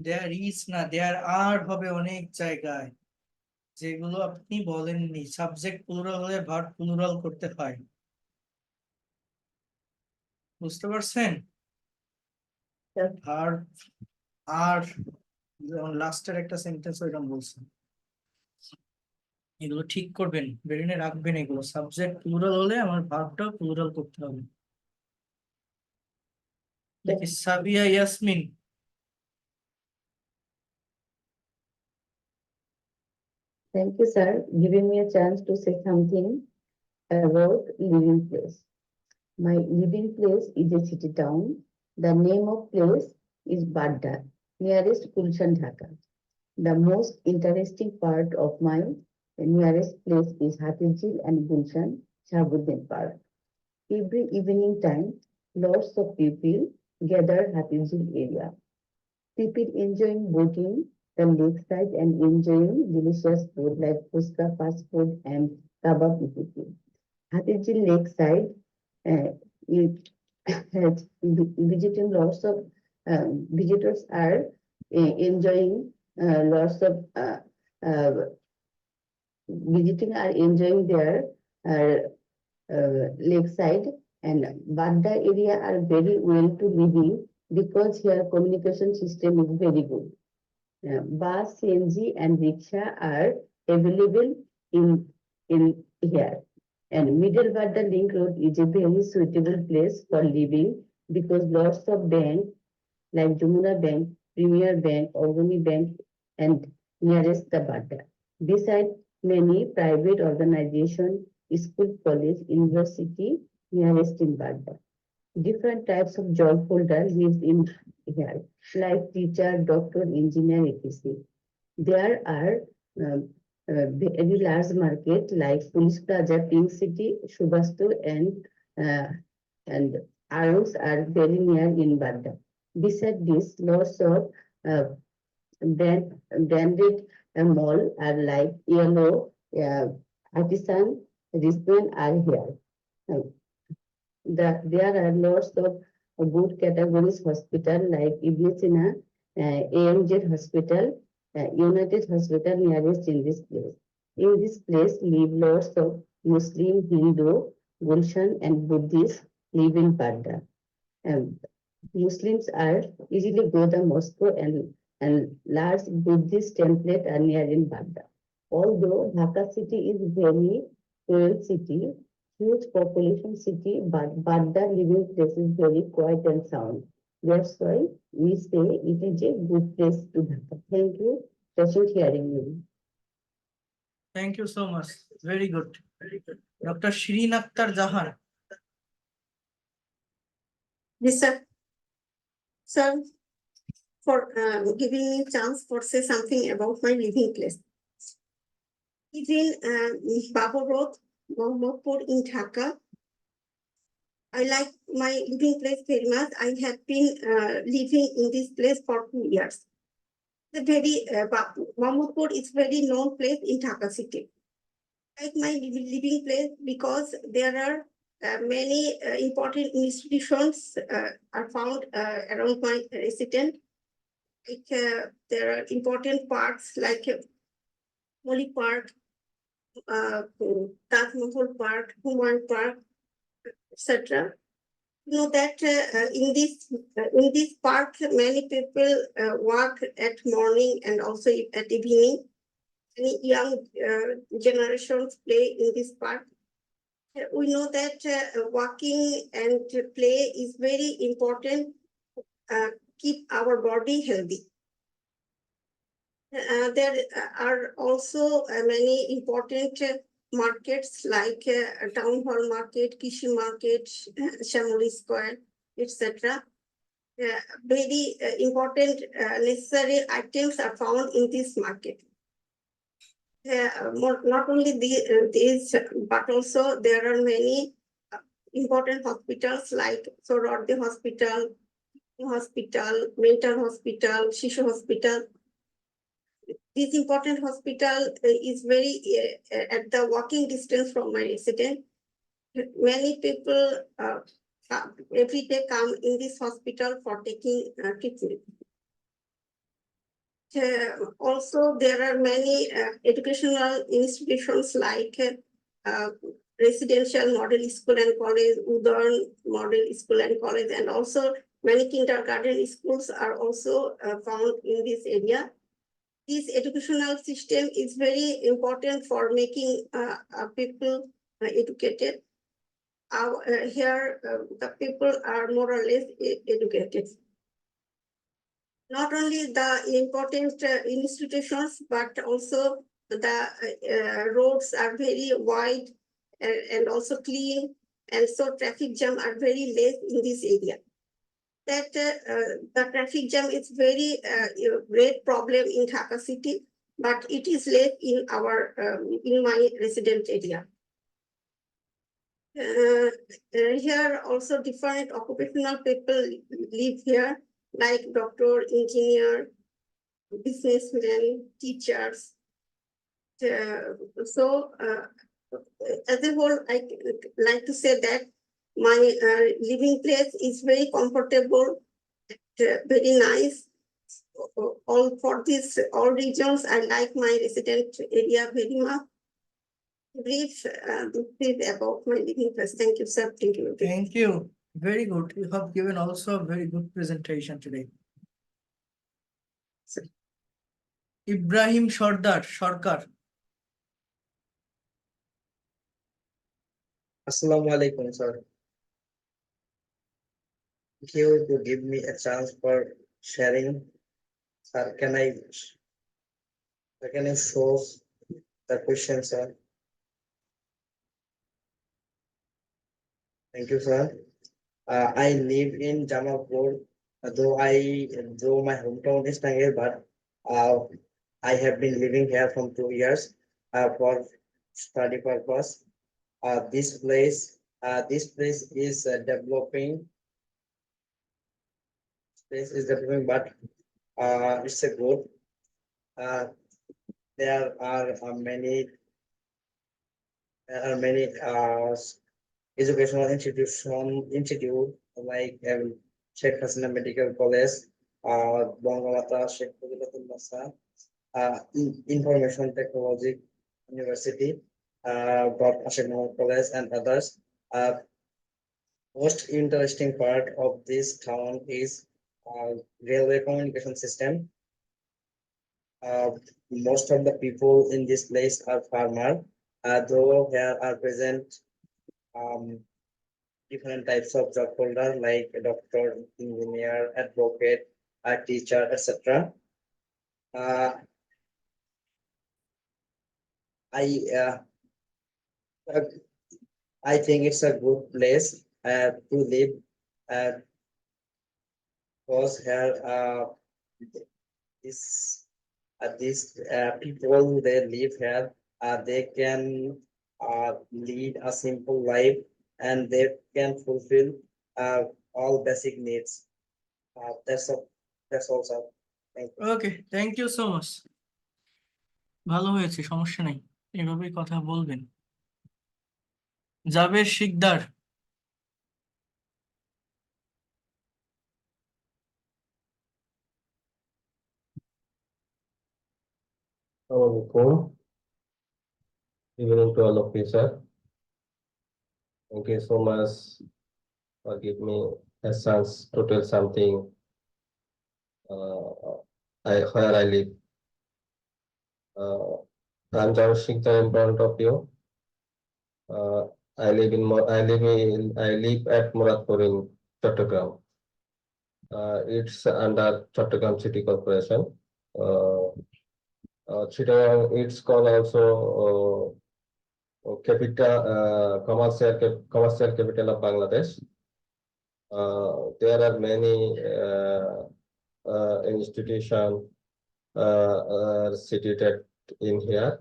A: There is না, দেয়ার আর হবে অনেক জায়গায়, যেগুলো আপনি বলেননি। সাবজেক্ট প্লুরাল হলে ভার্ব প্লুরাল করতে হয়, বুঝতে পারছেন? ভার্ব আর যেমন লাস্টের একটা সেন্টেন্স ওইরকম বলছেন, এগুলো ঠিক করবেন, ব্রেনে রাখবেন। এগুলো সাবজেক্ট প্লুরাল হলে আমার ভার্বটাও প্লুরাল করতে হবে। দেখি Sabia Yasmin.
C: Thank you, sir, giving me a chance to say something about living place. My living place is a city town. The name of place is Badda, nearest Gulshan, Dhaka. The most interesting part of my nearest place is Hatirjil and Gulshan Shahabuddin Park. Every evening time, lots of people gather Hatirjil area. People enjoying boating, the lakeside and enjoying delicious food like puska, fast food, and kebab etc. Hatijil Lakeside, it has visiting lots of visitors are enjoying lots of uh, visiting are enjoying their uh, lakeside, and Badda area are very well to living because here communication system is very good. Bus, CNG and rickshaw are available in here. And Middle Badda Link Road is a very suitable place for living because lots of banks like Jumuna Bank, Premier Bank, Ogoni Bank, and nearest the Badda. Besides, many private organizations, school, college, university nearest in Badda. Different types of job holder lives in here, like teacher, doctor, engineer, etc. There are very large market like Police Plaza, Pink City, Shubastu, and Arons are very near in Badda. Besides this, lots of branded mall are like Yellow, Artisan, Risbon are here. There are lots of good categories hospital like Iblisina, AMZ Hospital, United Hospital nearest in this place. In this place live lots of Muslim, Hindu, Gulshan and Buddhists live in Badda. Muslims are easily go the mosque and large Buddhist template are near in Badda. Although Dhaka city is very rural city, huge population city, but Badda living place is very quiet and sound. That's why we say it is a good place to Dhaka. Thank you. Patient hearing you.
A: Thank you so much. Very good. Dr. Shireen Akhtar Jahan.
L: Yes, sir. Sir, for giving me chance for say something about my living place. It's in Babur Road, Mohammedpur in Dhaka. I like my living place very much. I have been living in this place for 2 years. The very Mohammedpur is very known place in Dhaka city. I like my living place because there are many important institutions are found around my residence. Like, there are important parks like Moli Park, Taj Mahal Park, Humayun Park, etc. You know that in this park, many people walk at morning and also at evening. Many young generations play in this park. We know that walking and play is very important. Keep our body healthy. There are also many important markets like Town Hall Market, Kishi Market, Shamoli Square, etc. Very important necessary items are found in this market. Not only these, but also there are many important hospitals like Sorordi Hospital, Mental Hospital, Shishu Hospital. This important hospital is very at the walking distance from my residence. Many people every day come in this hospital for taking treatment. Also, there are many educational institutions like Residential Model School and College, Udon Model School and College, and also many kindergarten schools are also found in this area. This educational system is very important for making people educated. Here, the people are more or less educated. Not only the important institutions, but also the roads are very wide and also clean, and so traffic jam are very less in this area. That the traffic jam is very great problem in Dhaka city, but it is less in our in my resident area. Here also different occupational people live here, like doctor, engineer, businessmen, teachers. So as a whole, I like to say that my living place is very comfortable, very nice. All for this, all regions, I like my resident area very much. Brief, this is about my living place. Thank you, sir. Thank you.
A: Thank you. Very good. You have given also a very good presentation today. Ibrahim Sharkar.
I: Assalamu alaikum, sir. Thank you to give me a chance for sharing. Sir, can I show the question, sir? Thank you, sir. I live in Jamapur, though my hometown is Tangel, but I have been living here from 2 years for study purpose. This place is developing. Place is developing, but it's a good. There are many educational institute like Sheikh Hasina Medical College, Bangalata Sheikh Mujibuddin Nasa, Information Technology University, Dr. Ashok Mohmad College, and others. Most interesting part of this town is railway communication system. Most of the people in this place are farmer, though here are present different types of job holder like a doctor, engineer, advocate, a teacher, etc. I think it's a good place to live because here these people they live here they can lead a simple life and they can fulfill all basic needs. That's all, sir. Thank you.
A: Okay, thank you so much. ভালো হয়েছে, সমস্যা নেই, এভাবেই কথা বলবেন। Jaber Sikdar.
K: Assalamualaikum. Evening to all of you, sir. Thank you so much for giving me a chance to tell something where I live. I'm Jawad Sikdar in front of you. I live at Muradpur in Chattogram. It's under Chattogram City Corporation. Chittagong, it's called also commercial capital of Bangladesh. There are many institutions situated in here,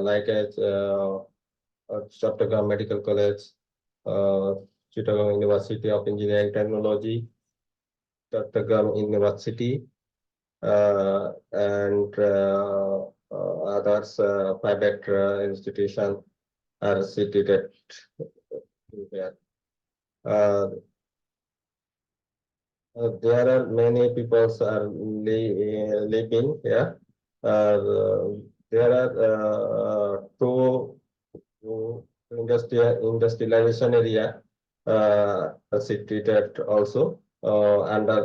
K: like as Chattogram Medical College, Chittagong University of Engineering Technology, Chattogram University, and others private institutions are situated here. There are many people are living here. There are two industrialization area situated also under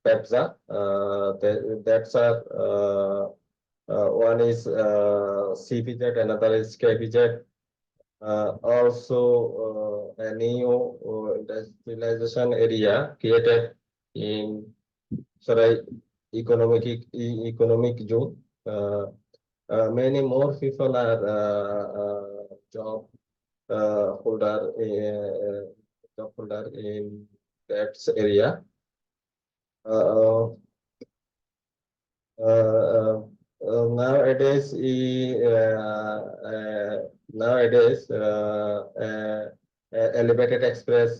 K: PEPSA. That's one is CPZ, another is KPZ. Also a new industrialization area created in Sarai economic zone. Many more people are job holder in that area. Nowadays, elevated express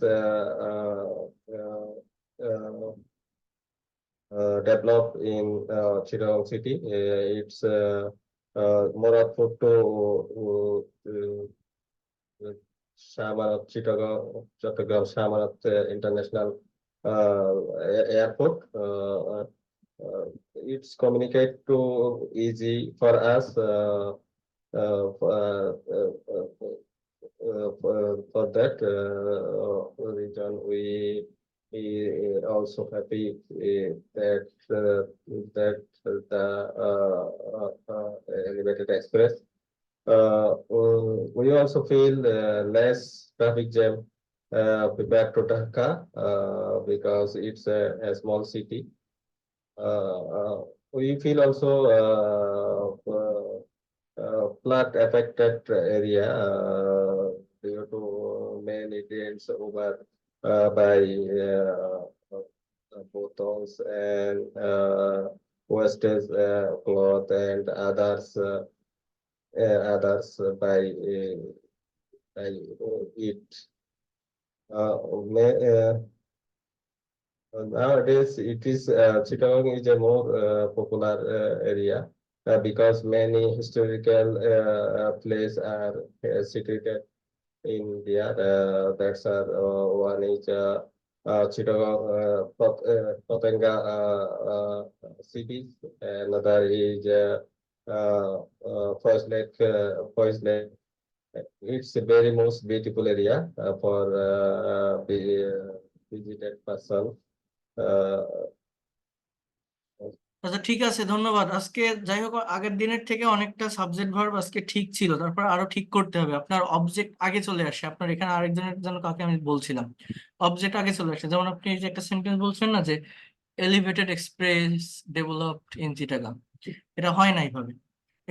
M: developed in Chittagong city. It's Moradpur to Shamarat Chittagong Chattogram Shamarat International Airport. It's communicate to easy for us. For that reason, we also happy that the elevated express. We also feel less traffic jam compared to Dhaka because it's a small city. We feel also flood affected area due to many drains over by bottles and wastage cloth and others by it. Nowadays, it is Chittagong is a more popular area because many historical places are situated in India. That's one is Chittagong Potanga cities. Another is Forest Lake. It's a very most beautiful area for visited person.
A: আচ্ছা ঠিক আছে, ধন্যবাদ। আজকে যাই হোক আগের দিনের থেকে অনেকটা সাবজেক্ট ভার্ব আজকে ঠিক ছিল, তারপর আরো ঠিক করতে হবে। আপনার অবজেক্ট আগে চলে আসে, আপনার এখানে আরেকজনের জন্য কাকে আমি বলছিলাম অবজেক্ট আগে চলে আসে। যেমন আপনি এই যে একটা সেন্টেন্স বলছেন না যে elevated express developed in Chittagong, এটা হয় না এইভাবে,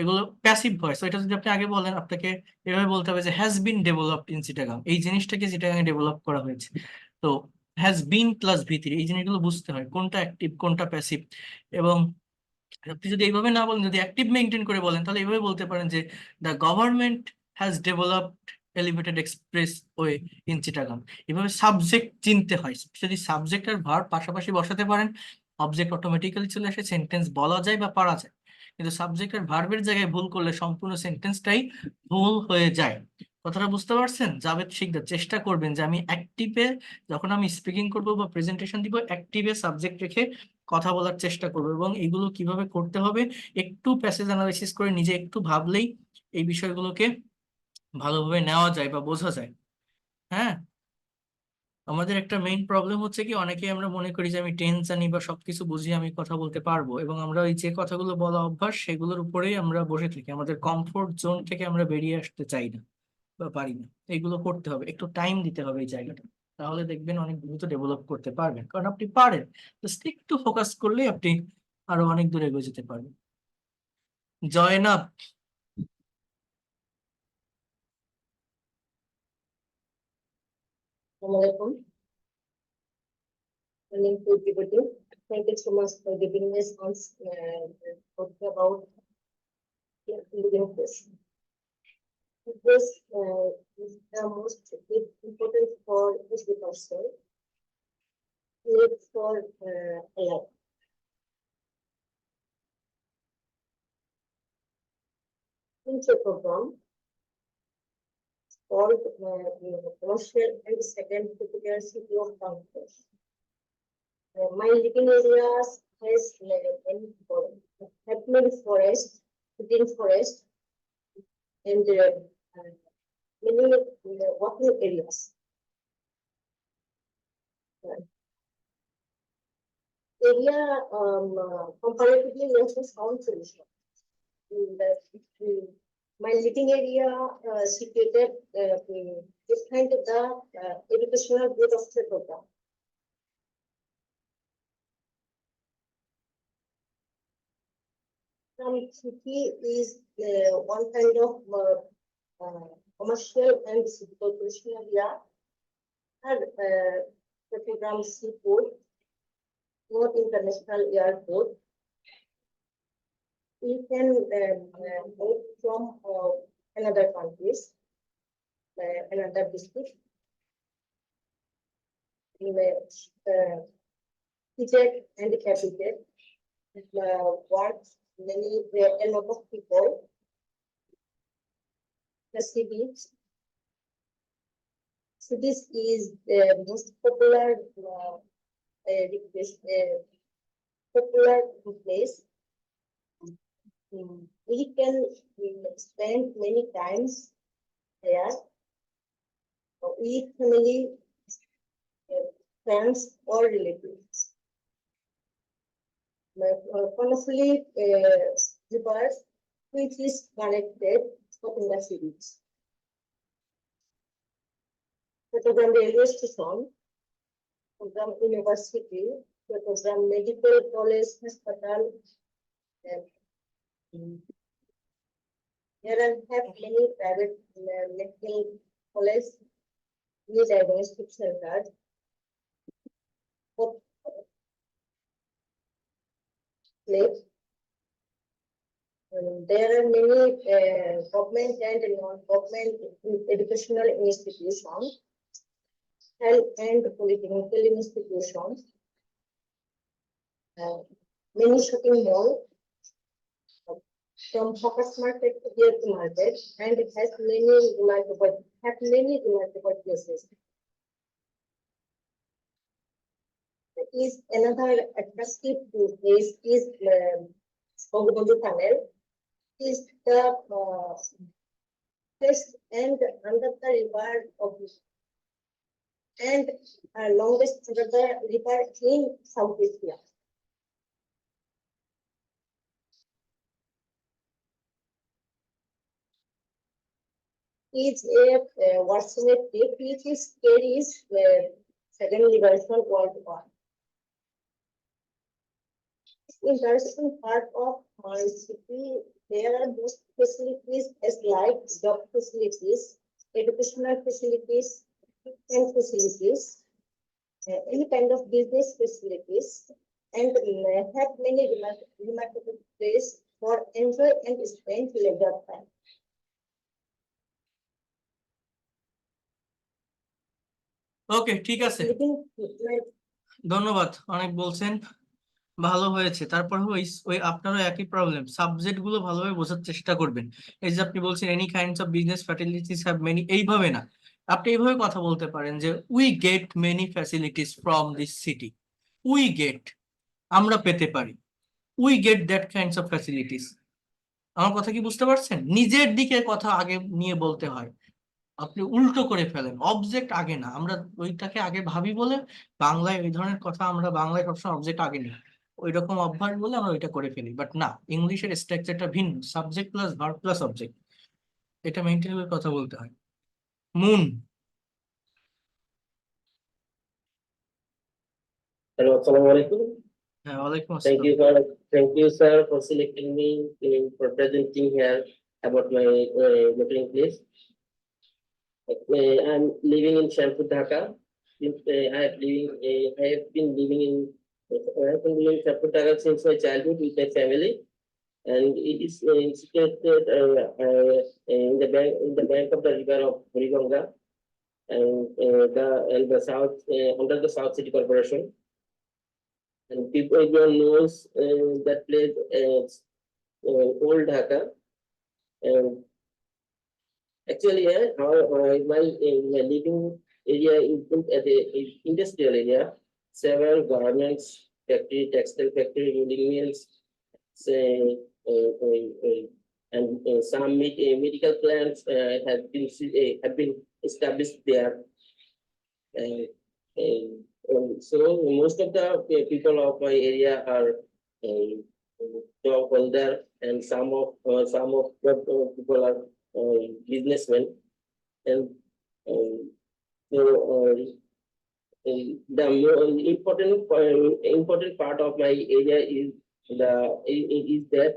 A: এগুলো প্যাসিভ ভয়েস। এটা যদি আপনি আগে বলেন, আপনাকে এভাবে বলতে হবে যে has been developed in Chittagong, এই জিনিসটাকে চিটাগাং এ ডেভেলপ করা হয়েছে। তো হ্যাজ বিন প্লাস ভি3, এই জিনিসগুলো বুঝতে হয় কোনটা অ্যাক্টিভ কোনটা প্যাসিভ। এবং আপনি যদি এইভাবে না বলেন, যদি অ্যাক্টিভ মেনটেন করে বলেন, তাহলে এইভাবে বলতে পারেন যে the government has developed elevated express way in Chittagong. এভাবে সাবজেক্ট চিনতে হয়। যদি সাবজেক্ট আর ভার্ব পাশাপাশি বসাতে পারেন, অবজেক্ট অটোমেটিক্যালি চলে আসে, সেন্টেন্স বলা যায় বা পারা যায়। কিন্তু সাবজেক্ট আর ভার্বের জায়গায় ভুল করলে সম্পূর্ণ সেন্টেন্সটাই ভুল হয়ে যায়। কথাটা বুঝতে পারছেন? জাভেদ শিকদার চেষ্টা করবেন যে আমি অ্যাক্টিভে, যখন আমি স্পিকিং করব বা প্রেজেন্টেশন দিব, অ্যাক্টিভে সাবজেক্ট রেখে কথা বলার চেষ্টা করবো। এবং এগুলো কিভাবে করতে হবে একটু প্যাসেজ অ্যানালাইসিস করে নিজে একটু ভাবলেই এই বিষয়গুলোকে ভালোভাবে নেওয়া যায় বা বোঝা যায়। হ্যাঁ, আমাদের একটা মেইন প্রবলেম হচ্ছে কি, অনেকেই আমরা মনে করি যে আমি টেন্স জানি বা সবকিছু বুঝি, আমি কথা বলতে পারবো, এবং আমরা ওই যে কথাগুলো বলা অভ্যাস সেগুলোর উপরেই আমরা বসে থাকি। আমাদের কমফোর্ট জোন থেকে আমরা বেরিয়ে আসতে চাই না বা পারি না। এগুলো করতে হবে, একটু টাইম দিতে হবে এই জায়গাটা, তাহলে দেখবেন অনেক দ্রুত ডেভেলপ করতে পারবেন। কারণ আপনি পারেন, জাস্ট একটু ফোকাস করলেই আপনি আরো অনেক দূরে এগিয়ে যেতে পারবেন। Zainab,
C: Assalamualaikum. My name is Dibati. Thank you so much for giving me a chance talking about living place. This is the most important for every person. Need for life. Future program called commercial and second typical city of Bangladesh. My living areas has happening forest, green forest, and many walking areas. Area comparatively less sound pollution. My living area situated behind the educational good of the program. City is one kind of commercial and corporation area, and the program seaport, not international airport. You can go from another countries, another district. seated and habited. Works many, a lot of people. The cities. So this is the most popular, popular place. We can spend many times there with family, friends or relatives. Honestly, rivers which is connected in the cities. Program railway station, program university, program medical college, hospital. There are have many private medical college, new diagnostic centers. Place. There are many government and non-government educational institutions and polytechnical institutions. Many shopping malls from focus market to here to market, and it has many remarkable places. Is another attractive place is Bogobondu Tunnel. Is the first and under the river of and longest under the river in South Asia. Is a Warsaw which is carries the second liberation World War. Interesting part of my city, there are most facilities as like job facilities, educational facilities, and facilities, any kind of business facilities, and have many remarkable places for enjoy and spend leisure time.
A: ওকে, ঠিক আছে, ধন্যবাদ, অনেক বলছেন, ভালো হয়েছে। তারপর ওই আপনারও একই প্রবলেম, সাবজেক্ট গুলো ভালোভাবে বোঝার চেষ্টা করবেন। এই যে আপনি বলছেন any kinds of business facilities have many, এইভাবে না, আপনি এইভাবে কথা বলতে পারেন যে we get many facilities from this city. We get, আমরা পেতে পারি, we get that kinds of facilities. আমার কথা কি বুঝতে পারছেন? নিজের দিকে কথা আগে নিয়ে বলতে হয়, আপনি উল্টো করে ফেলেন, অবজেক্ট আগে না, আমরা ওইটাকে আগে ভাবি বলে বাংলায় ওই ধরনের কথা, আমরা বাংলায় সবসময় অবজেক্ট আগে নিই, ওই রকম অভ্যাস বলে আমরা ওইটা করে ফেলি। বাট না, ইংলিশের স্ট্রাকচারটা ভিন্ন, subject plus verb plus object, এটা মেনটেন করে কথা বলতে হয়। মুন।
N: Hello, Assalamualaikum.
A: হ্যাঁ, ওয়ালাইকুম
N: Thank
A: আসসালাম।
N: thank you, sir, for selecting me for presenting here about my meeting place. I'm living in Shampur, Dhaka. I have been living in Shampur, Dhaka since my childhood with my family, and it is situated in the bank of the river of Buriganga, and the south under the South City Corporation. And people everyone knows that place as Old Dhaka. Actually, my living area is at the industrial area. Several garments factory, textile factory, rolling mills, and some medical plants have been established there. So most of the people of my area are job holder, and some of the people are businessmen, and so the important part of my area is that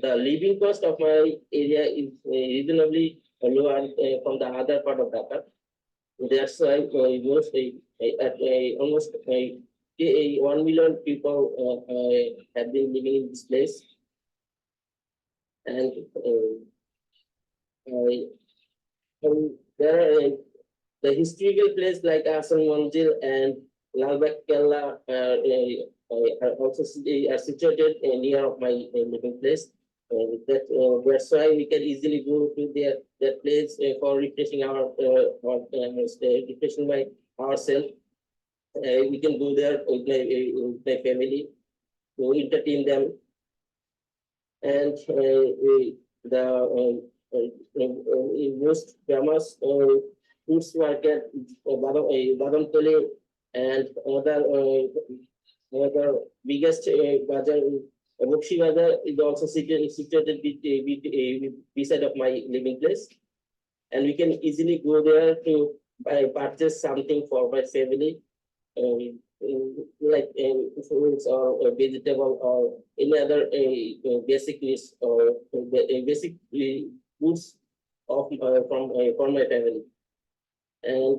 N: the living cost of my area is reasonably lower from the other part of Dhaka. That's why almost 1 million people have been living in this place, and there are the historical place like Asan Mandir and Lalbagh Kerala are also are situated near of my living place. That's why we can easily go to their place for refreshing refreshing ourselves. We can go there with my family to entertain them, and the most famous fruits market, Badamtoli, and another biggest bazaar, Bokshi Bazaar, is also situated beside of my living place, and we can easily go there to purchase something for my family, like fruits or vegetable or any other basic needs or basic goods of from my family. And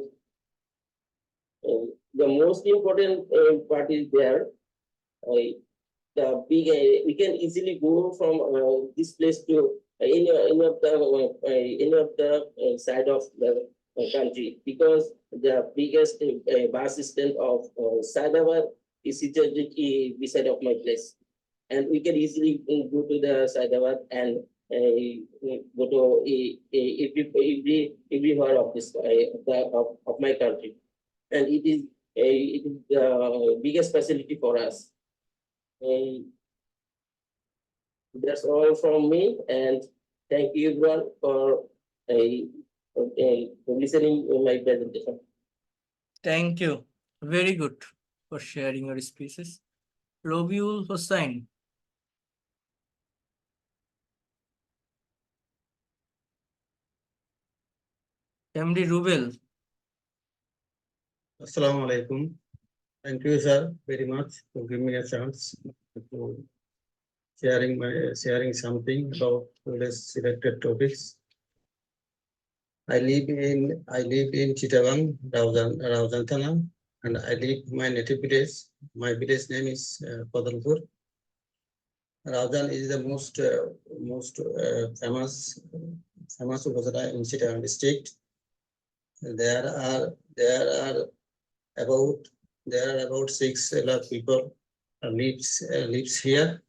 N: the most important part is there. The big we can easily go from this place to any of the side of the country, because the biggest bus stand of Saidabad is situated beside of my place, and we can easily go to the Saidabad and go to everywhere of this of my country, and it is the biggest facility for us. That's all from me, and thank you everyone for listening to my presentation.
A: Thank you. Very good for sharing your speeches. Robiul Hossain. MD Rubel.
O: Assalamu alaikum. Thank you, sir, very much for giving me a chance to sharing something about today's selected topics. I live in Chittagong, Rauzantana, and I live my native village. My village name is Padalpur. Rauzan is the most famous Upazila in Chittagong district. There are about 6 lakh people lives here.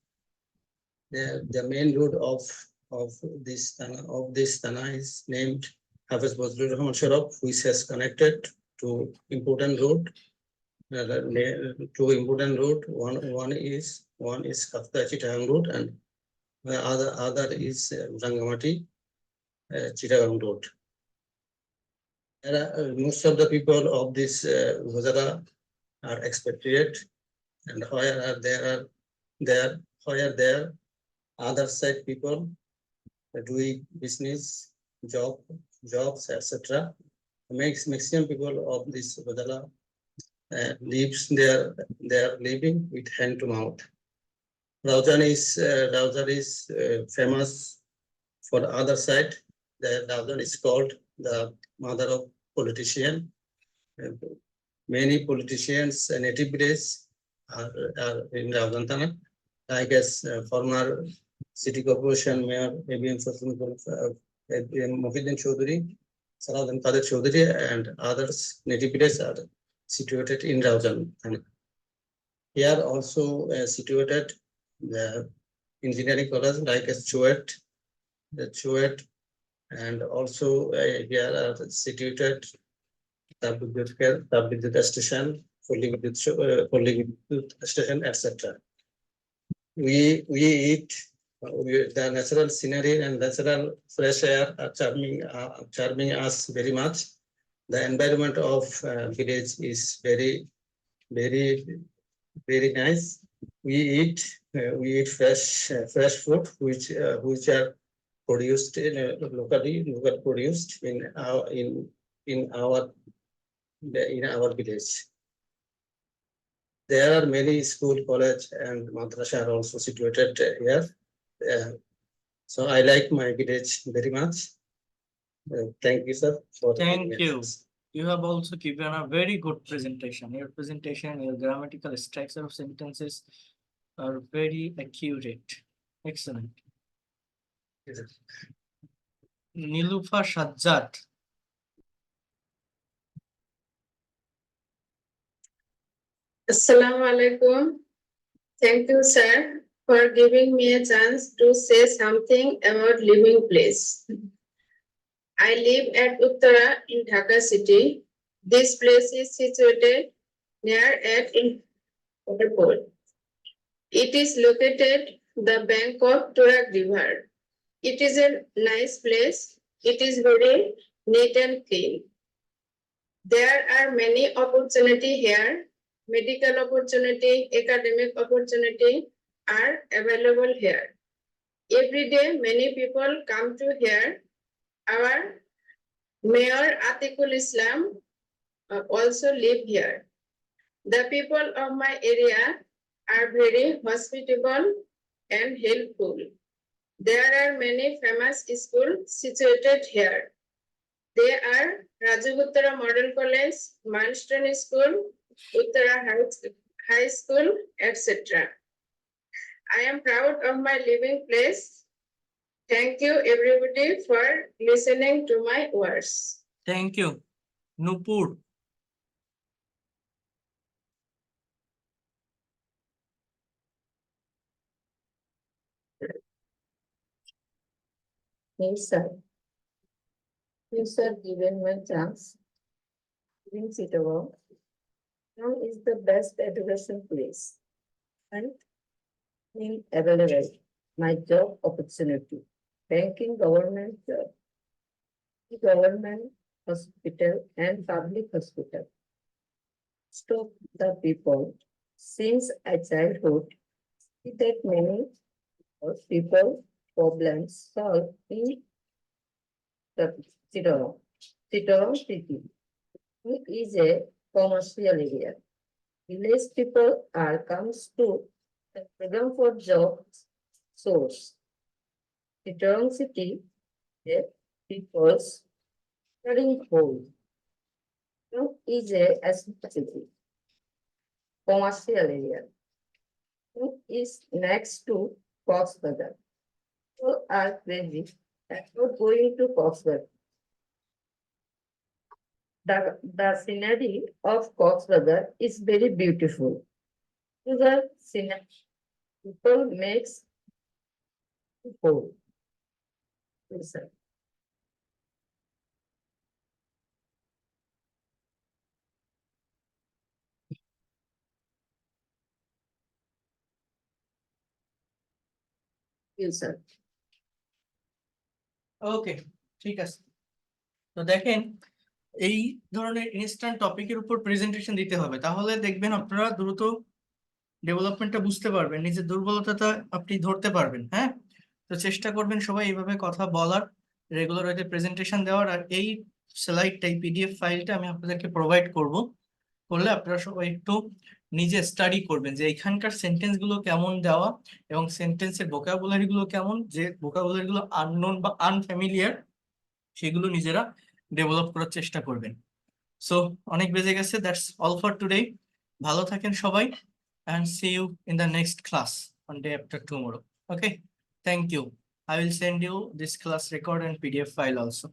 O: The main road of this Tana is named Hafiz Fazlur Rahman Sharaf, which has connected to important road. One is Kafta Chittagong road, and the other is Rangamati Chittagong road. Most of the people of this Upazila are expatriate, and where there other side people doing business, jobs, etc. Maximum people of this Upazila lives their living with hand to mouth. Rauzan is famous for the other side. The Rauzan is called the mother of politician. Many politicians and native village are in Rauzantana, like as former city corporation mayor Muhyiddin Chaudhary, Salahuddin Qadir Chaudhary, and others native village are situated in Rauzantana. Here also situated the engineering college, like as Chuet, and also here are situated Tabbidyut station, Kollividyut station, etc. We eat the natural scenery and natural fresh air are charming us very much. The environment of village is very nice. We eat fresh food which are produced locally produced in our village. There are many school, college, and madrasa are also situated here. So I like my village very much. Thank you, sir.
A: Thank you. You have also given a very good presentation. Your presentation, your grammatical structure of sentences are very accurate. Excellent. Nilufa Sajjad.
D: Assalamu alaikum. Thank you, sir, for giving me a chance to say something about living place. I live at Uttara in Dhaka city. This place is situated near at airport. It is located the bank of Turak River. It is a nice place. It is very neat and clean. There are many opportunity here. Medical opportunity, academic opportunity are available here. Every day, many people come to here. Our Mayor Atikul Islam also live here. The people of my area are very hospitable and helpful. There are many famous schools situated here. They are Rajaguttara Model College, Milestone School, Uttara High School, etc. I am proud of my living place. Thank you everybody for listening to my words.
A: Thank you. Nupur.
D: Yes, sir. Yes, sir, given my chance. Brings it about. Now is the best education place. And in available, my job opportunity, banking, government job, government hospital and public hospital. Stop the people since a childhood, see that many of people problems solved in the Chittagong city. It is a commercial area. Village people are comes to the program for job source. Chittagong city, the people's studying home. It is a city. Commercial area. It is next to Coxbazar. People are crazy about going to Coxbazar. The scenery of Coxbazar is very beautiful. The scenery people makes whole. Yes, sir. Yes, sir.
A: ওকে, ঠিক আছে। তো দেখেন, এই ধরনের instant টপিকের উপর presentation দিতে হবে, তাহলে দেখবেন আপনারা দ্রুত ডেভেলপমেন্টটা বুঝতে পারবেন, নিজের দুর্বলতাটা আপনি ধরতে পারবেন। হ্যাঁ, তো চেষ্টা করবেন সবাই এইভাবে কথা বলার, রেগুলার ওয়েতে প্রেজেন্টেশন দেওয়ার। আর এই স্লাইডটা, এই পিডিএফ ফাইলটা আমি আপনাদেরকে প্রোভাইড করলে আপনারা সবাই একটু নিজে স্টাডি করবেন যে এখানকার সেন্টেন্স গুলো কেমন দেওয়া এবং সেন্টেন্সের ভোকাবুলারি গুলো কেমন, যে ভোকাবুলারি গুলো আননোন বা আনফ্যামিলিয়ার সেগুলো নিজেরা ডেভেলপ করার চেষ্টা করবেন। সো অনেক বেজে গেছে, দ্যাটস অল ফর টুডে। ভালো থাকেন সবাই, and see you in the next class on day after tomorrow. Okay, thank you. I will send you this class record and PDF file also.